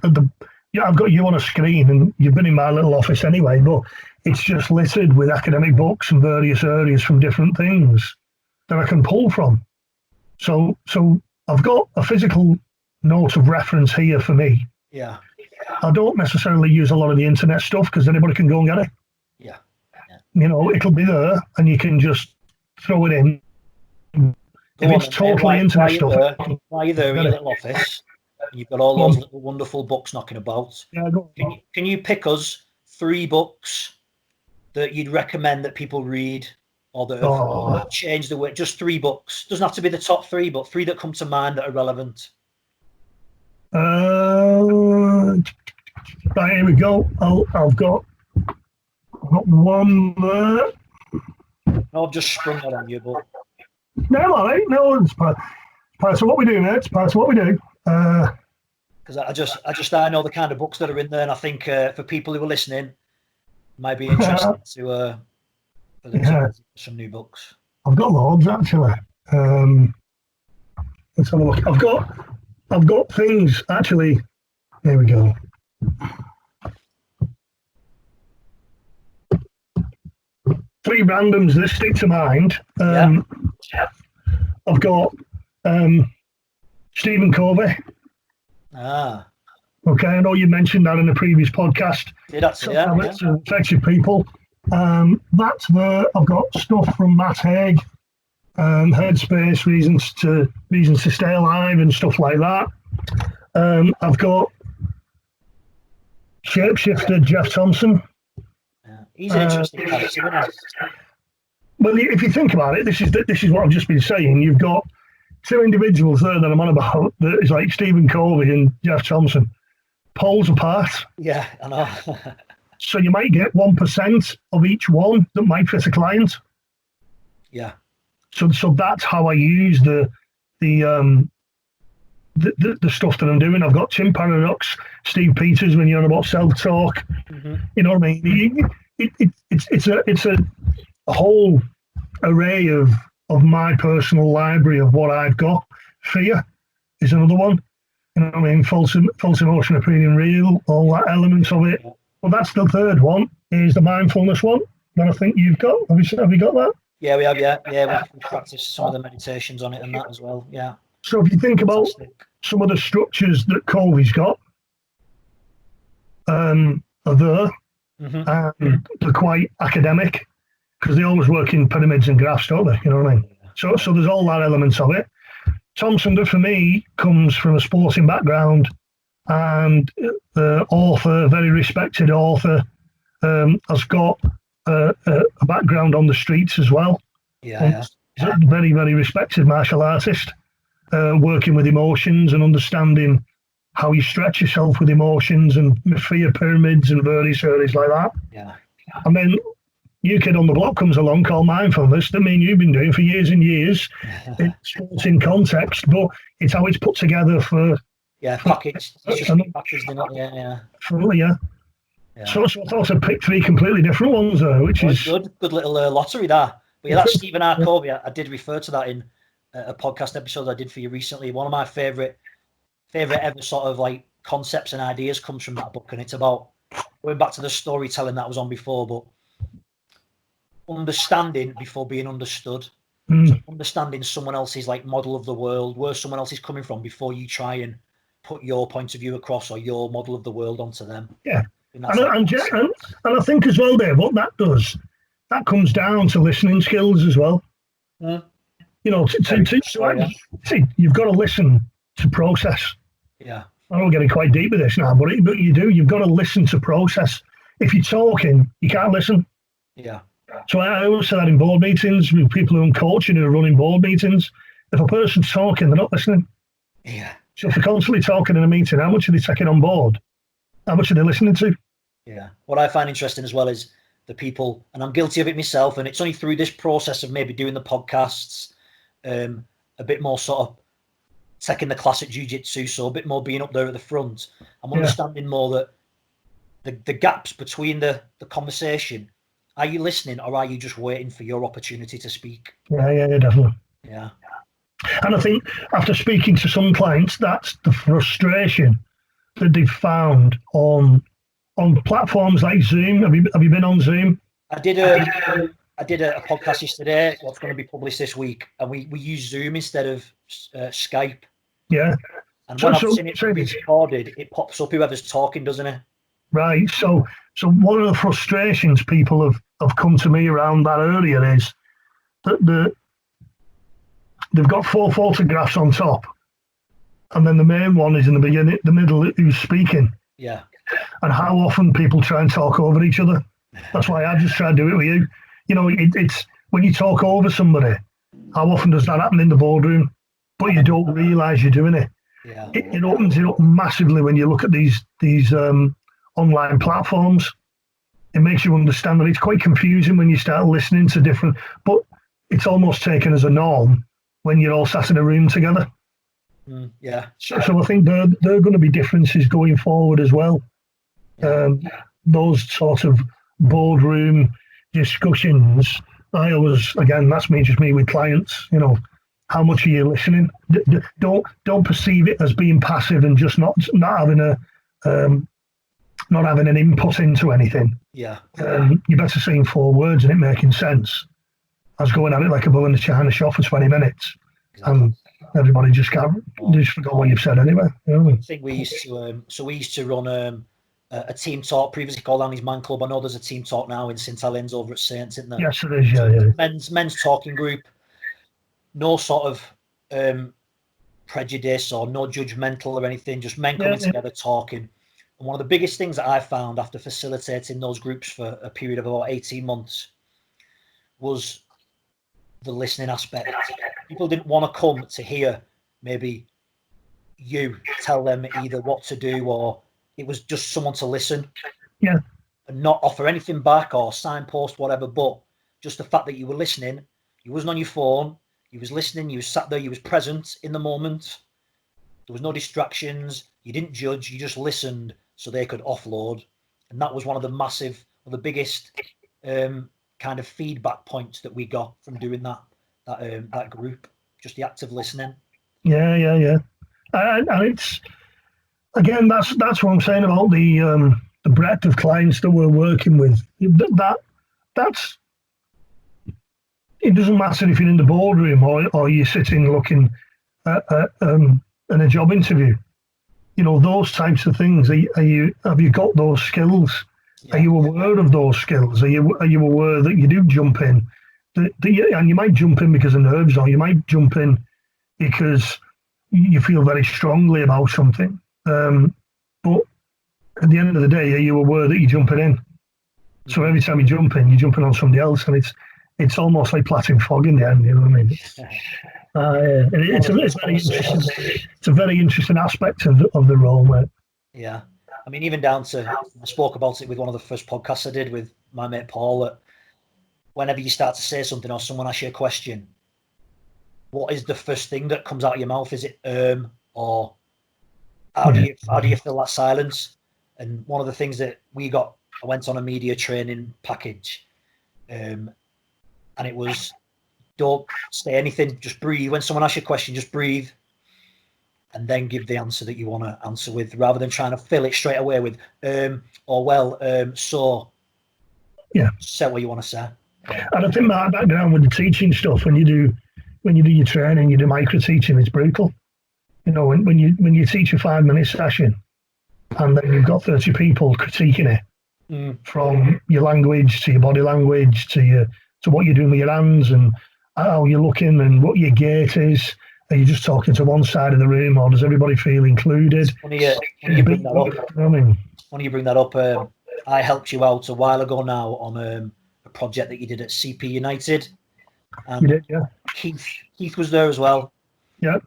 I've got you on a screen, and you've been in my little office anyway, but it's just littered with academic books and various areas from different things that I can pull from. So I've got a physical note of reference here for me. Yeah. I don't necessarily use a lot of the internet stuff because anybody can go and get it. Yeah. It'll be there, and you can just throw it in. If it's totally internet stuff, while you're there in your little office, and you've got all those little wonderful books knocking about. Yeah, can you pick us 3 books that you'd recommend that people read, or that have changed the way? Just 3 books. Doesn't have to be the top 3, but 3 that come to mind that are relevant. Right, here we go. I've got one there. No, I've just sprung that on you, but no, it's part of what we do, mate. It's part of what we do. Because I know the kind of books that are in there, and I think for people who are listening, it might be interesting to some new books. I've got loads actually. Let's have a look. I've got things actually. There we go. Three randoms that stick to mind. I've got Stephen Covey. Okay, I know you mentioned that in a previous podcast. Effective people. That's there. I've got stuff from Matt Haig, Headspace, reasons to stay alive and stuff like that. I've got Shapeshifter Jeff Thompson. He's an interesting character, isn't he? Well, if you think about it, this is what I've just been saying. You've got 2 individuals there that I'm on about. That is like Stephen Covey and Jeff Thompson. Poles apart. Yeah, I know. So you might get 1% of each one that might fit a client. Yeah. So that's how I use the stuff that I'm doing. I've got Tim Paradox, Steve Peters when you're on about self-talk. Mm-hmm. You know what I mean? It's a whole array of my personal library of what I've got. Fear is another one. You know what I mean? False emotion appearing real, all that elements of it. Well, that's the third one, is the mindfulness one that I think you've got. Have you got that? Yeah, we have, yeah. We practice some of the meditations on it and that as well, yeah. So if you think about some of the structures that Covey's got, are there, and they're quite academic, because they always work in pyramids and graphs, don't they? You know what I mean? So there's all that elements of it. Thompson, for me, comes from a sporting background, and the author, very respected author, has got a background on the streets as well. Yeah. He's a very, very respected martial artist, working with emotions and understanding how you stretch yourself with emotions and fear pyramids and various areas like that. Yeah. And then new kid on the block comes along called mindfulness that me and you've been doing for years and years. It's in context, but it's how it's put together for... Yeah, packaged. It's just packaged in it, yeah. Absolutely, yeah. So I thought I'd pick three completely different ones there, which is... Good little lottery there. But yeah, that's Stephen R. Covey. I did refer to that in a podcast episode I did for you recently. One of my favourite ever sort of like concepts and ideas comes from that book, and it's about going back to the storytelling that was on before, but understanding before being understood. So understanding someone else's like model of the world, where someone else is coming from, before you try and put your point of view across or your model of the world onto them. Yeah. And I think as well, Dave, what that does, that comes down to listening skills as well. You know, you've got to listen to process. Yeah. I know we're getting quite deep with this now, but you do. You've got to listen to process. If you're talking, you can't listen. Yeah. So I always say that in board meetings with people who are coaching, who are running board meetings. If a person's talking, they're not listening. Yeah. So if they're constantly talking in a meeting, how much are they taking on board? How much are they listening to? Yeah. What I find interesting as well is the people, and I'm guilty of it myself, and it's only through this process of maybe doing the podcasts, a bit more sort of taking the class at jiu-jitsu, so a bit more being up there at the front. I'm understanding more that the gaps between the conversation, are you listening or are you just waiting for your opportunity to speak? Yeah, definitely. Yeah. And I think after speaking to some clients, that's the frustration that they've found on platforms like Zoom. Have you been on Zoom? I did a podcast yesterday, what's going to be published this week, and we use Zoom instead of Skype. Yeah. And when I've seen it recorded, it pops up whoever's talking, doesn't it? Right. So one of the frustrations people have come to me around that earlier is that they've got 4 photographs on top, and then the main one is in the beginning, the middle, who's speaking. Yeah. And how often people try and talk over each other. That's why I just try to do it with you. You know, it's when you talk over somebody, how often does that happen in the boardroom? But you don't realise you're doing it. Yeah. It opens it up massively when you look at these online platforms. It makes you understand that it's quite confusing when you start listening to different, but it's almost taken as a norm when you're all sat in a room together. Yeah. So I think there are going to be differences going forward as well. Those sort of boardroom discussions, I always, again, that's just me with clients, you know, how much are you listening? Don't perceive it as being passive and just not having an input into anything. Yeah. You're better saying 4 words and it making sense as going at it like a bull in a china shop for 20 minutes. Exactly. And everybody just forgot what you've said anyway. You know? I think we used to run a team talk previously called Annie's Man Club. I know there's a team talk now in St Helens over at Saints, isn't there? Yes, it is. Yeah. Men's talking group. No sort of prejudice or no judgmental or anything. Just men coming together talking. And one of the biggest things that I found after facilitating those groups for a period of about 18 months was the listening aspect. People didn't want to come to hear maybe you tell them either what to do, or it was just someone to listen. Yeah. And not offer anything back or signpost, whatever, but just the fact that you were listening, you wasn't on your phone, you was listening, you was sat there, you was present in the moment. There was no distractions, you didn't judge, you just listened so they could offload. And that was one of the biggest kind of feedback points that we got from doing that group, just the active listening. Yeah. And it's, again, that's what I'm saying about the breadth of clients that we're working with. That's it doesn't matter if you're in the boardroom or you're sitting looking at in a job interview. You know, those types of things. Have you got those skills? Yeah. Are you aware of those skills? Are you aware that you do jump in? And you might jump in because of nerves, or you might jump in because you feel very strongly about something. But at the end of the day, are you aware that you're jumping in? So every time you jump in, you're jumping on somebody else, and it's almost like plaiting fog in the end. You know what I mean? It's a very interesting aspect of the role, mate. Yeah, I mean, even down to, I spoke about it with one of the first podcasts I did with my mate Paul, that whenever you start to say something or someone asks you a question, what is the first thing that comes out of your mouth? Is it or how do you fill that silence? And one of the things that I went on a media training package, and it was, don't say anything, just breathe. When someone asks you a question, just breathe, and then give the answer that you want to answer with, rather than trying to fill it straight away with so. Yeah. Say what you want to say. And I think my background with the teaching stuff, when you do your training, you do micro teaching, it's brutal. You know, when you teach a 5-minute session, and then you've got 30 people critiquing it, from your language to your body language to what you're doing with your hands and how you're looking and what your gait is. Are you just talking to one side of the room, or does everybody feel included? When you bring that up, I helped you out a while ago now on a project that you did at CP United. And you did, yeah. Keith was there as well. Yeah.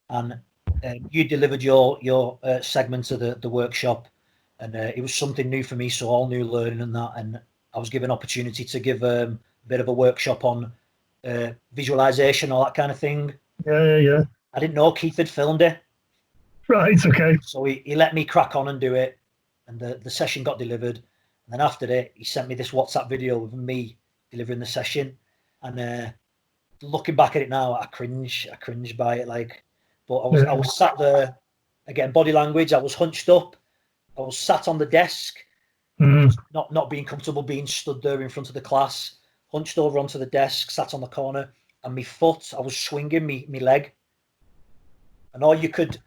And you delivered your segment of the workshop, and it was something new for me, so all new learning and that. And I was given opportunity to give a bit of a workshop on visualization, all that kind of thing. Yeah. I didn't know Keith had filmed it. Right, okay. So he let me crack on and do it, and the session got delivered. And then after that, he sent me this WhatsApp video of me delivering the session. And looking back at it now, I cringe by it. But I was sat there, again, body language. I was hunched up. I was sat on the desk, not being comfortable being stood there in front of the class. Hunched over onto the desk, sat on the corner, and my foot, I was swinging me leg. And all you could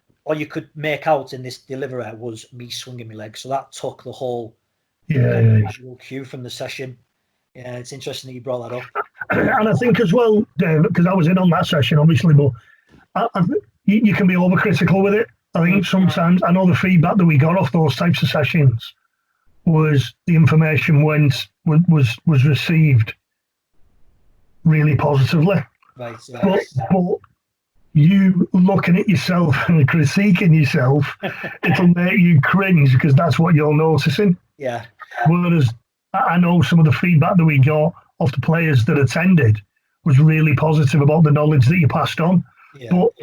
make out in this delivery was me swinging my leg. So that took the whole visual cue from the session. Yeah, it's interesting that you brought that up. And I think as well, Dave, because I was in on that session, obviously, but you can be overcritical with it. I think sometimes, I know the feedback that we got off those types of sessions was the information was received really positively. Right. Yeah. But you looking at yourself and critiquing yourself, it'll make you cringe because that's what you're noticing. Yeah. Whereas I know some of the feedback that we got off the players that attended was really positive about the knowledge that you passed on. Yeah. But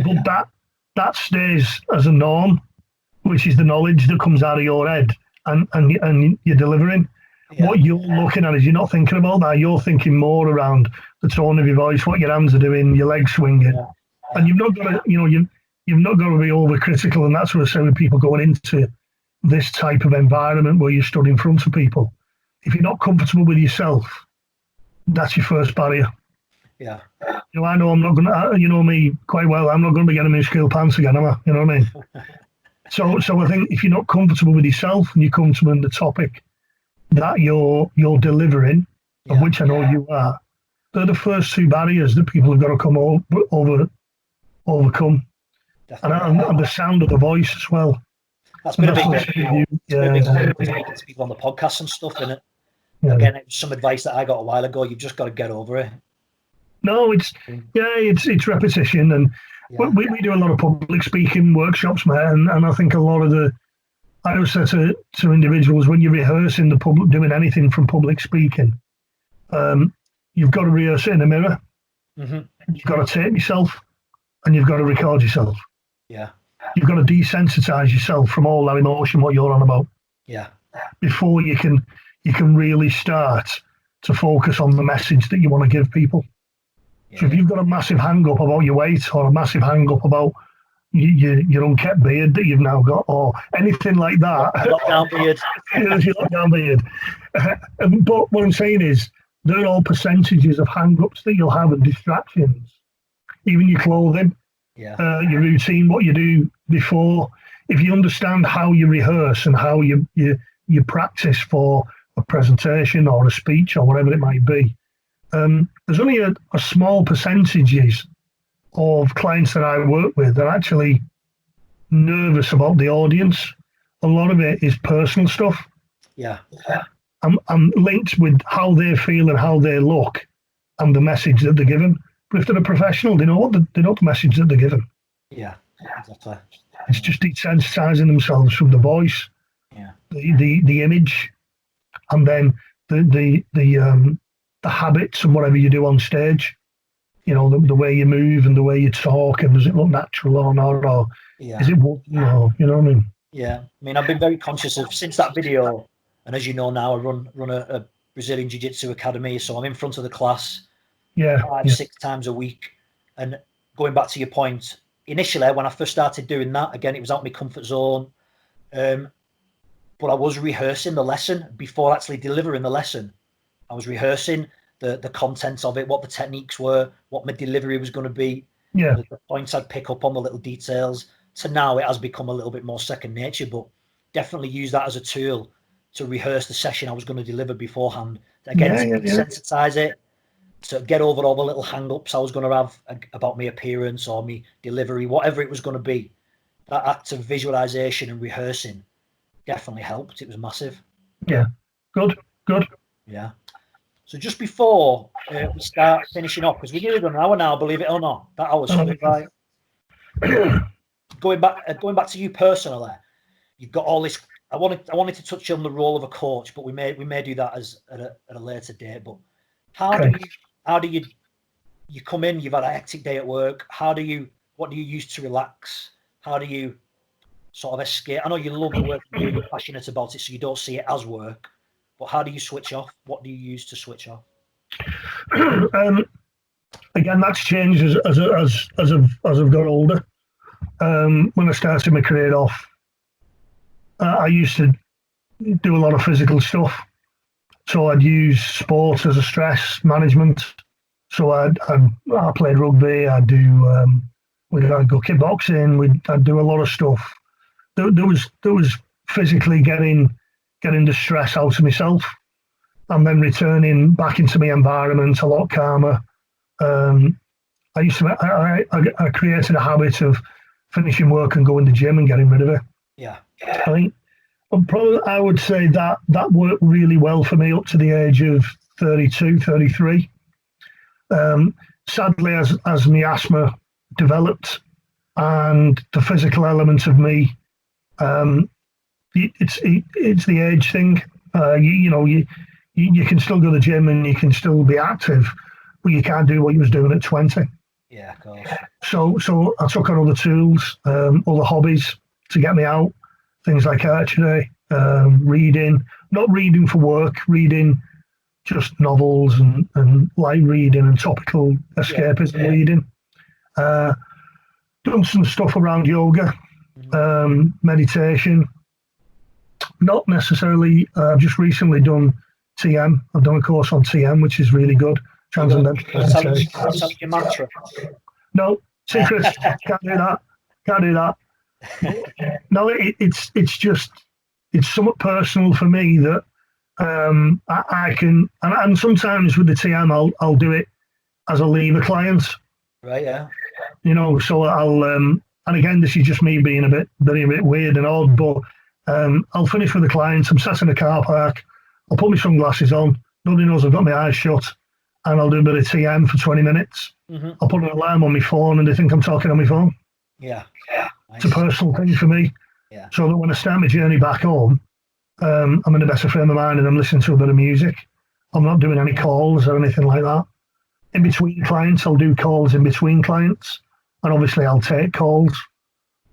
that stays as a norm, which is the knowledge that comes out of your head and you're delivering. Yeah. What you're looking at is you're not thinking about that. You're thinking more around the tone of your voice, what your hands are doing, your legs swinging. Yeah. And you've not got to, you've not got to be overcritical. And that's what I say with people going into this type of environment where you're stood in front of people. If you're not comfortable with yourself, that's your first barrier. Yeah. I know I'm not going to, you know me quite well, I'm not going to be getting in school pants again, am I? You know what I mean? So I think if you're not comfortable with yourself and you're comfortable in the topic that you're delivering, of which I know you are, they're the first two barriers that people have got to come overcome. And the sound of the voice as well. That's been a big thing. To people on the podcast and stuff, isn't it? Yeah. Again, it was some advice that I got a while ago. You've just got to get over it. No, it's repetition, and we do a lot of public speaking workshops, man. And I think a lot of I always say to individuals, when you're rehearsing the public, doing anything from public speaking, you've got to rehearse it in a mirror. Mm-hmm. You've got to tape yourself, and you've got to record yourself. Yeah. You've got to desensitize yourself from all that emotion, what you're on about. Yeah. Before you can really start to focus on the message that you want to give people. Yeah. So if you've got a massive hang-up about your weight, or a massive hang-up about your unkept beard that you've now got, or anything like that. Lockdown beard. Your lockdown beard. But what I'm saying is, they're all percentages of hang-ups that you'll have and distractions. Even your clothing, your routine, what you do before. If you understand how you rehearse and how you practice for a presentation or a speech or whatever it might be, there's only a small percentages of clients that I work with that are actually nervous about the audience a lot of it is personal stuff. Yeah. I'm linked with how they feel and how they look and the message that they're given. But if they're a professional, they know the message that they're given. Yeah, exactly. It's just desensitizing themselves from the voice, the image, and then the habits and whatever you do on stage. You know, the way you move and the way you talk, and does it look natural or not, or is it wooden, or you know what I mean? Yeah, I mean, I've been very conscious of since that video, and as you know now, I run a Brazilian Jiu-Jitsu academy, so I'm in front of the class 5-6 times a week. And going back to your point, initially when I first started doing that, again, it was out of my comfort zone, but I was rehearsing the lesson before actually delivering the lesson. I was rehearsing the contents of it, what the techniques were, what my delivery was going to be, the points I'd pick up on, the little details. So now it has become a little bit more second nature, but definitely use that as a tool to rehearse the session I was going to deliver beforehand. Again, to desensitize it, to get over all the little hang-ups I was going to have about my appearance or my delivery, whatever it was going to be. That act of visualization and rehearsing definitely helped. It was massive. Yeah, good. Yeah. So just before we start finishing off, because we're nearly done an hour now, believe it or not, that hour's flew by. Going back to you personally, you've got all this. I wanted to touch on the role of a coach, but we may do that at a later date. But how do you come in? You've had a hectic day at work. What do you use to relax? How do you sort of escape? I know you love the work you do, you're passionate about it, so you don't see it as work. But how do you switch off? What do you use to switch off? Again, that's changed as I've got older. When I started my career off, I used to do a lot of physical stuff. So I'd use sports as a stress management. So I played rugby. I'd go kickboxing. I'd do a lot of stuff. There was physically getting the stress out of myself, and then returning back into my environment a lot calmer. I created a habit of finishing work and going to the gym and getting rid of it. Yeah. I would say that worked really well for me up to the age of 32, 33. Sadly, as my asthma developed and the physical element of me, it's the age thing. You can still go to the gym and you can still be active, but you can't do what you was doing at 20. Yeah, of course. So I took on other tools, other hobbies to get me out. Things like archery, reading, not reading for work, reading just novels and light reading and topical escapism reading. Done some stuff around yoga, meditation. Not necessarily, I've just recently done TM. I've done a course on TM, which is really good. Transcendental meditation. Telling your mantra. No, secrets. Can't do that. No, it's somewhat personal for me that I can, and sometimes with the TM I'll do it as a leaver client. Right. Yeah. So I'll and again, this is just me being a bit weird and odd, but I'll finish with the client. I'm sat in a car park. I'll put my sunglasses on. Nobody knows I've got my eyes shut, and I'll do a bit of TM for 20 minutes. Mm-hmm. I'll put an alarm on my phone, and they think I'm talking on my phone. Yeah. It's a personal thing for me. Yeah. So that when I start my journey back home, I'm in a better frame of mind and I'm listening to a bit of music. I'm not doing any calls or anything like that. In between clients, I'll do calls in between clients. And obviously I'll take calls.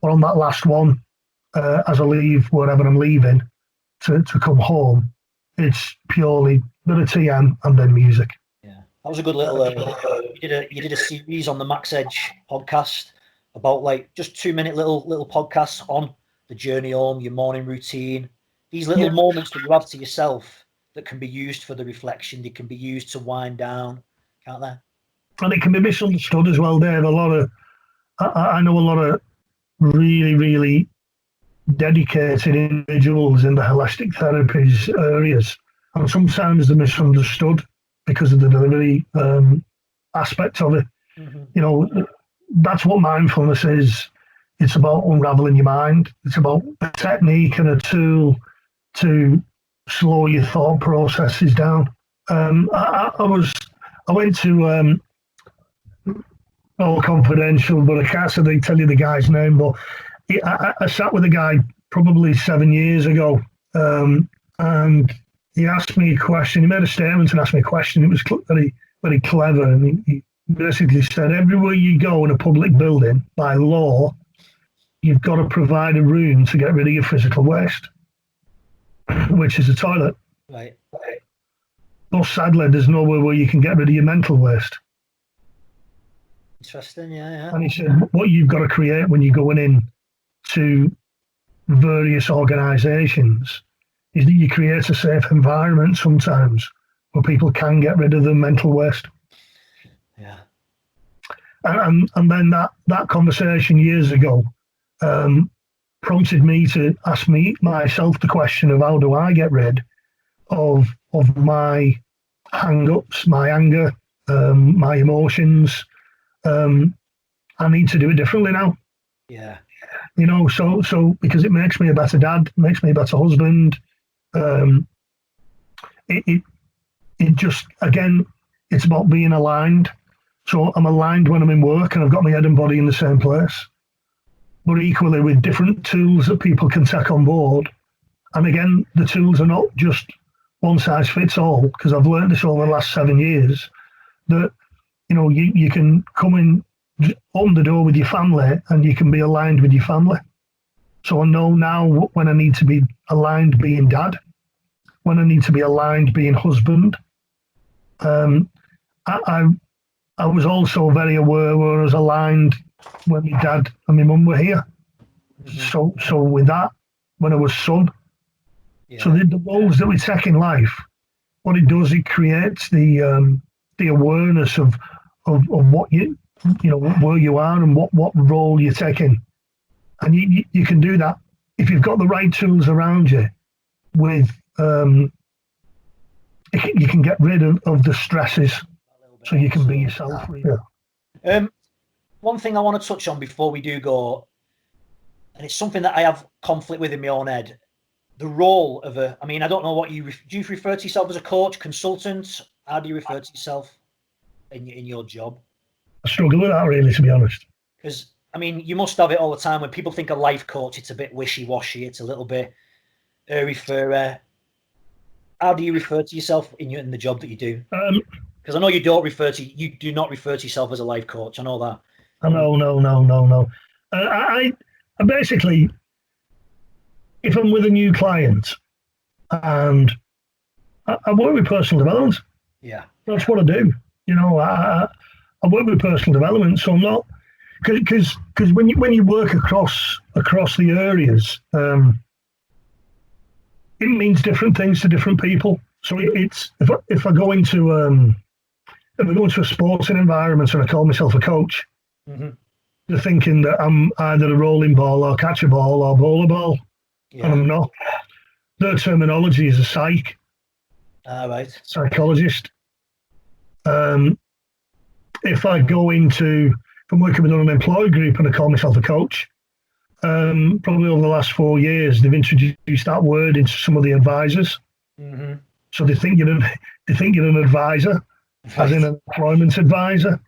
But on that last one, as I leave wherever I'm leaving to come home, it's purely a bit of TM and then music. Yeah. That was a good little, you did a series on the Max Edge podcast about like just 2-minute little podcasts on the journey home, your morning routine, these little moments that you have to yourself that can be used for the reflection. They can be used to wind down, can't they? And it can be misunderstood as well, Dave. I know a lot of really, really dedicated individuals in the holistic therapies areas, and sometimes they're misunderstood because of the delivery aspect of it. Mm-hmm. That's what mindfulness is. It's about unraveling your mind. It's about a technique and a tool to slow your thought processes down. I went to all confidential, but I can't say tell you the guy's name. But I sat with a guy probably 7 years ago, and he asked me a question. He made a statement and asked me a question. It was very, very clever, and he basically said, everywhere you go in a public building, by law, you've got to provide a room to get rid of your physical waste, which is a toilet. Right. But sadly, there's nowhere where you can get rid of your mental waste. Interesting, yeah. And he said, what you've got to create when you're going in to various organisations is that you create a safe environment sometimes where people can get rid of their mental waste. Yeah. And then that conversation years ago prompted me to ask myself the question of how do I get rid of my hang-ups, my anger, my emotions. I need to do it differently now. Yeah. You know, so because it makes me a better dad, makes me a better husband. It just, again, it's about being aligned. So I'm aligned when I'm in work and I've got my head and body in the same place. But equally with different tools that people can take on board. And again, the tools are not just one size fits all, because I've learned this over the last 7 years, that, you know, you can come in, open the door with your family and you can be aligned with your family. So I know now when I need to be aligned being dad, when I need to be aligned being husband. I was also very aware where I was aligned when my dad and my mum were here. Mm-hmm. So with that, when I was son, so the roles that we take in life, what it does, it creates the awareness of what you know where you are and what role you're taking, and you can do that if you've got the right tools around you. With you can get rid of the stresses, so you can be yourself. Yeah. One thing I want to touch on before we do go, and it's something that I have conflict with in my own head. The role of I mean, I don't know what do you refer to yourself as a coach, consultant? How do you refer to yourself in your job? I struggle with that, really, to be honest. Because, I mean, you must have it all the time. When people think of life coach, it's a bit wishy-washy. It's a little bit airy-fairy. How do you refer to yourself in the job that you do? Because I know you do not refer to yourself as a life coach. I know that. No. I basically, if I'm with a new client and I work with personal development. Yeah. That's what I do. You know, I work with personal development, so I'm not, because when you work across the areas, it means different things to different people. So it's if I go into a sporting environment and I call myself a coach, mm-hmm. they're thinking that I'm either a rolling ball or catch a ball or bowl a ball, and I'm not. Their terminology is a psych. Right. Psychologist. If I go if I'm working with an unemployed group and I call myself a coach, probably over the last 4 years, they've introduced that word into some of the advisors. Mm-hmm. So they think you're an advisor, right. As in an employment advisor.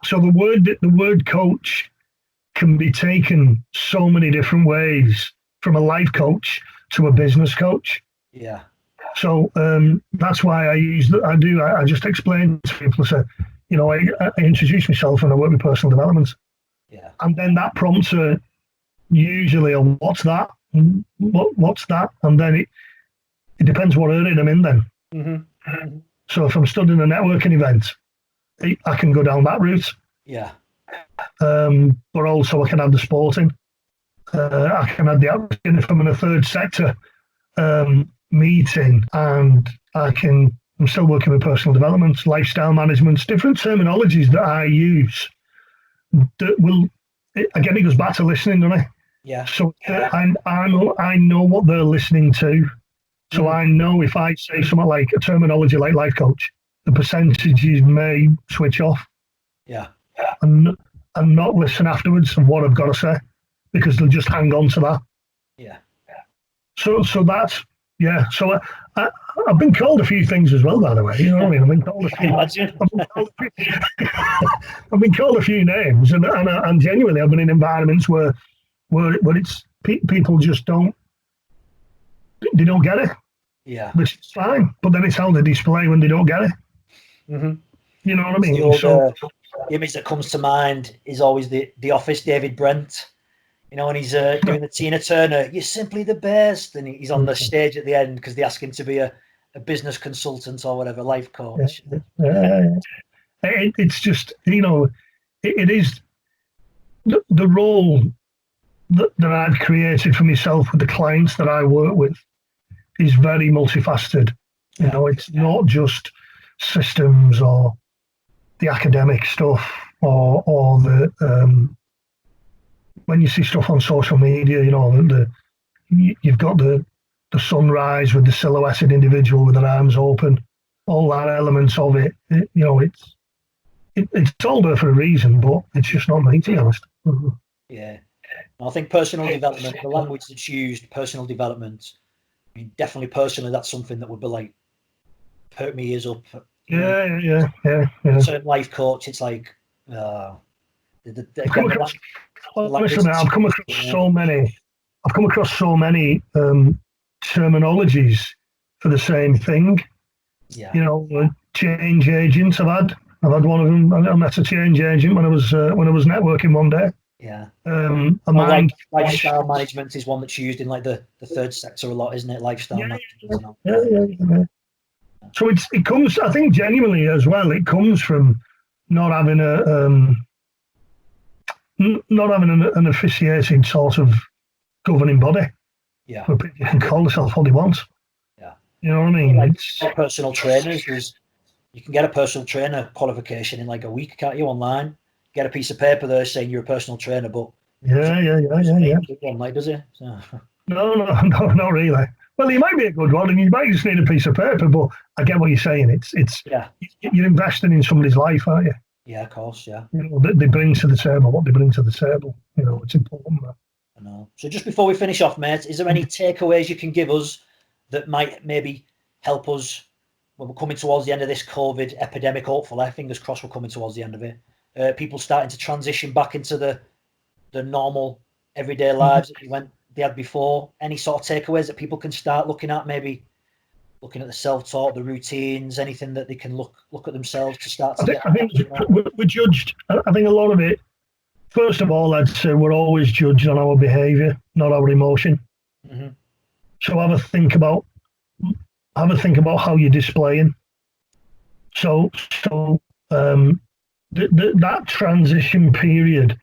So the word coach can be taken so many different ways, from a life coach to a business coach. Yeah. So that's why I just explain to people, say, you know, I introduce myself and I work with personal development. Yeah. And then that prompts usually what's that? What's that? And then it depends what area I'm in then. Mm-hmm. So if I'm studying a networking event, I can go down that route. Yeah. But also I can add the sporting. I can add the acting if I'm in a third sector meeting, and I'm still working with personal development, lifestyle management, different terminologies that I use that will, again, it goes back to listening, doesn't it? Yeah. So I know what they're listening to. So I know if I say something like a terminology like life coach, the percentages may switch off. Yeah. And and not listen afterwards of what I've got to say, because they'll just hang on to that. Yeah. So that's, yeah. So I've been called a few things as well, by the way. You know what I mean? I've been called a few. I've been called a few names, and genuinely, I've been in environments where it's people just don't get it. Yeah. Which is fine, but then it's how they display when they don't get it. Mm-hmm. You know what I mean? The image that comes to mind is always the Office, David Brent. You know, when he's doing the Tina Turner, "You're simply the best," and he's on the stage at the end because they ask him to be a business consultant or whatever, life coach. It's just, you know, it is the role that I've created for myself with the clients that I work with is very multifaceted. You know, it's not just systems or the academic stuff or the when you see stuff on social media, you know, you've got the sunrise with the silhouetted individual with their arms open, all that elements of it. You know, it's all there for a reason, but it's just not me, to be honest. Yeah, I think personal development, the language that's used, personal development. I mean, definitely personally, that's something that would be like perk me ears up. Yeah. Certain life coach, it's like, I've come across so many. I've come across so many terminologies for the same thing. Yeah. You know, change agents. I've had one of them. I met a change agent when I was networking one day. Yeah. Lifestyle management is one that's used in like the third sector a lot, isn't it? Lifestyle management. Yeah. So it comes, I think, genuinely as well. It comes from not having an officiating sort of governing body. Yeah. Where people can call themselves what they want. Yeah. You know what I mean? Like personal trainers, you can get a personal trainer qualification in like a week, can't you, online? Get a piece of paper there saying you're a personal trainer, but yeah. Like, does it? So. No, not really. Well, you might be a good one, and you might just need a piece of paper. But I get what you're saying. It's you're investing in somebody's life, aren't you? Yeah, of course. Yeah. You know, they bring to the table what they bring to the table. You know, it's important. I know. So just before we finish off, mate, is there any takeaways you can give us that might maybe help us when we're coming towards the end of this COVID epidemic? Hopefully, fingers crossed, we're coming towards the end of it. People starting to transition back into the normal everyday lives that they had before. Any sort of takeaways that people can start looking at? Maybe looking at the self-talk, the routines, anything that they can look at themselves to start to I think we're judged. I think a lot of it. First of all, I'd say we're always judged on our behaviour, not our emotion. Mm-hmm. So have a think about how you're displaying. So that transition period,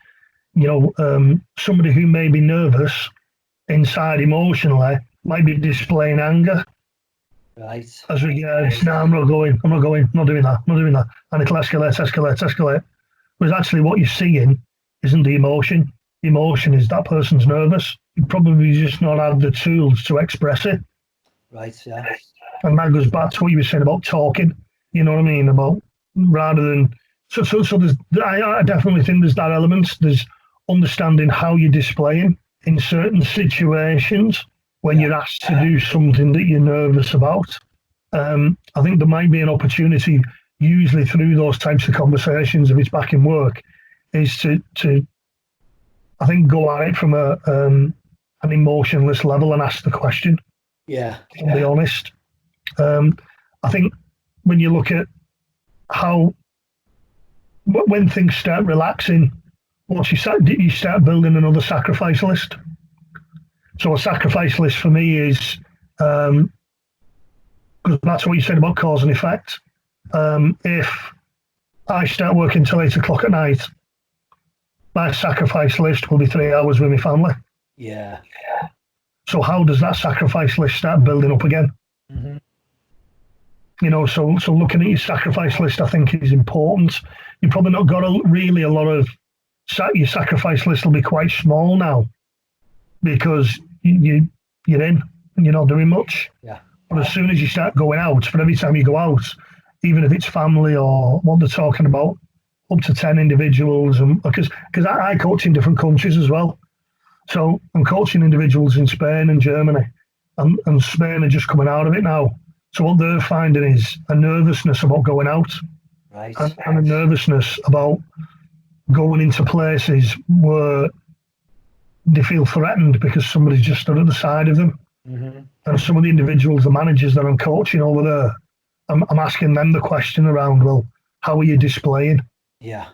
you know, somebody who may be nervous inside emotionally might be displaying anger. Right. As regards, no, I'm not doing that. And it'll escalate. Whereas actually what you're seeing isn't the emotion. The emotion is that person's nervous. You probably just not have the tools to express it. Right, yeah. And that goes back to what you were saying about talking. You know what I mean? About rather than so there's I definitely think there's that element. There's understanding how you're displaying in certain situations when you're asked to do something that you're nervous about. I think there might be an opportunity, usually through those types of conversations, if it's back in work, is to I think go at it from an emotionless level and ask the question. Yeah. And be honest. I think when you look at how when things start relaxing, once you start building another sacrifice list. So a sacrifice list for me is because that's what you said about cause and effect. If I start working till 8 o'clock at night, my sacrifice list will be 3 hours with my family. Yeah. So how does that sacrifice list start building up again? Mm-hmm. You know, so looking at your sacrifice list, I think is important. You've probably not got a lot of your sacrifice list will be quite small now because you're in and you're not doing much. Yeah. But as soon as you start going out, for every time you go out, even if it's family or what they're talking about, up to 10 individuals, and because I coach in different countries as well. So I'm coaching individuals in Spain and Germany, and Spain are just coming out of it now. So what they're finding is a nervousness about going out, Right. and a nervousness about going into places where they feel threatened because somebody's just stood at the side of them. Mm-hmm. And some of the individuals, the managers that I'm coaching over there, I'm asking them the question around, well, how are you displaying? Yeah.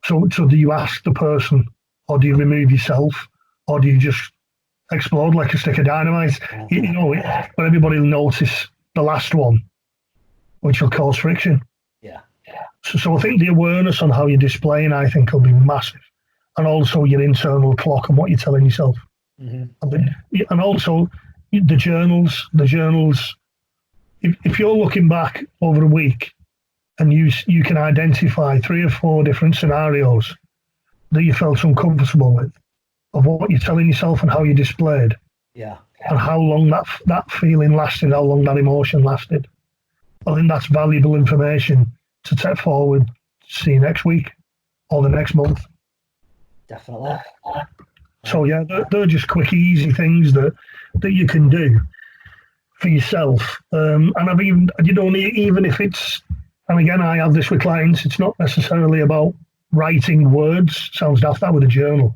So do you ask the person, or do you remove yourself, or do you just explode like a stick of dynamite? You know, but everybody will notice the last one, which will cause friction. Yeah. So I think the awareness on how you're displaying, I think, will be massive. And also your internal clock and what you're telling yourself. Mm-hmm. And also the journals. If you're looking back over a week and you can identify 3 or 4 different scenarios that you felt uncomfortable with, of what you're telling yourself and how you displayed, Yeah. and how long that feeling lasted, how long that emotion lasted, I think that's valuable information to take forward, see next week or the next month. Definitely. So yeah, they're just quick, easy things that you can do for yourself. And I've even if it's, and again, I have this with clients, it's not necessarily about writing words. Sounds daft, that with a journal.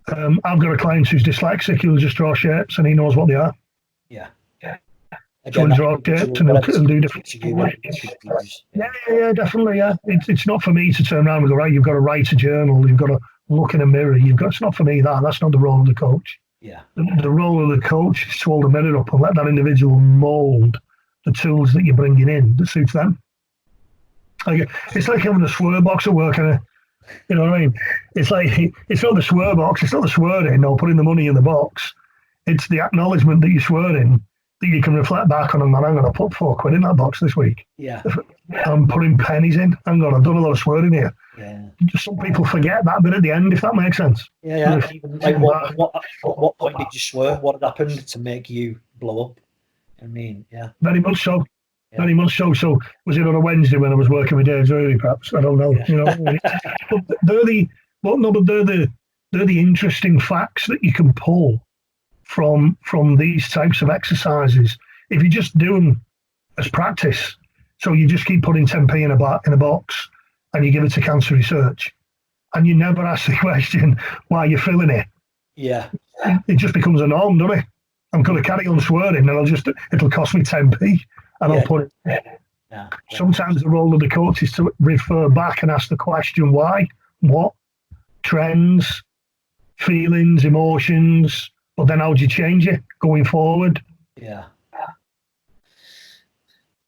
I've got a client who's dyslexic, who'll just draw shapes and he knows what they are. Yeah. So he'll draw shapes and he'll do different. Yeah, definitely, yeah. It's not for me to turn around and go, right, you've got to write a journal, you've got to look in a mirror, it's not for me that's not the role of the coach. Yeah. The role of the coach is to hold the mirror up and let that individual mould the tools that you're bringing in that suits them. It's like having a swear box at work, and you know what I mean? It's like, it's not the swear box, it's not the swearing or putting the money in the box. It's the acknowledgement that you're swearing that you can reflect back on, and man, I'm going to put £4 in that box this week. Yeah. I'm putting pennies in. I've done a lot of swearing here. Yeah. Some people forget that bit at the end, if that makes sense. Yeah. Even, like, what point did you swear? What had happened to make you blow up? I mean, yeah. Very much so. Yeah. Very much so. So was it on a Wednesday when I was working with Dave Drury, perhaps? I don't know. Yeah. You know, but they're the interesting facts that you can pull from these types of exercises. If you just do them as practice, so you just keep putting 10p in a box and you give it to cancer research, and you never ask the question why you're feeling it. Yeah. It just becomes a norm, doesn't it? I'm going to carry on swearing, and it'll cost me 10p, and I'll put it. Yeah. Sometimes the role of the coach is to refer back and ask the question why, what, trends, feelings, emotions, but then how do you change it going forward? Yeah.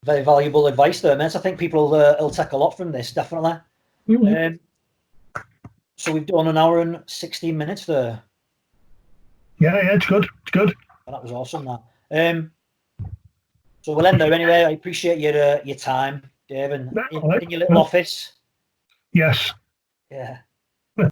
Very valuable advice there, mate. I think people will take a lot from this, definitely. Mm-hmm. So we've done an hour and 16 minutes there. Yeah, it's good. It's good. Well, that was awesome, that. So we'll end there anyway. I appreciate your time, Dave, and in your little office. Yes. Yeah.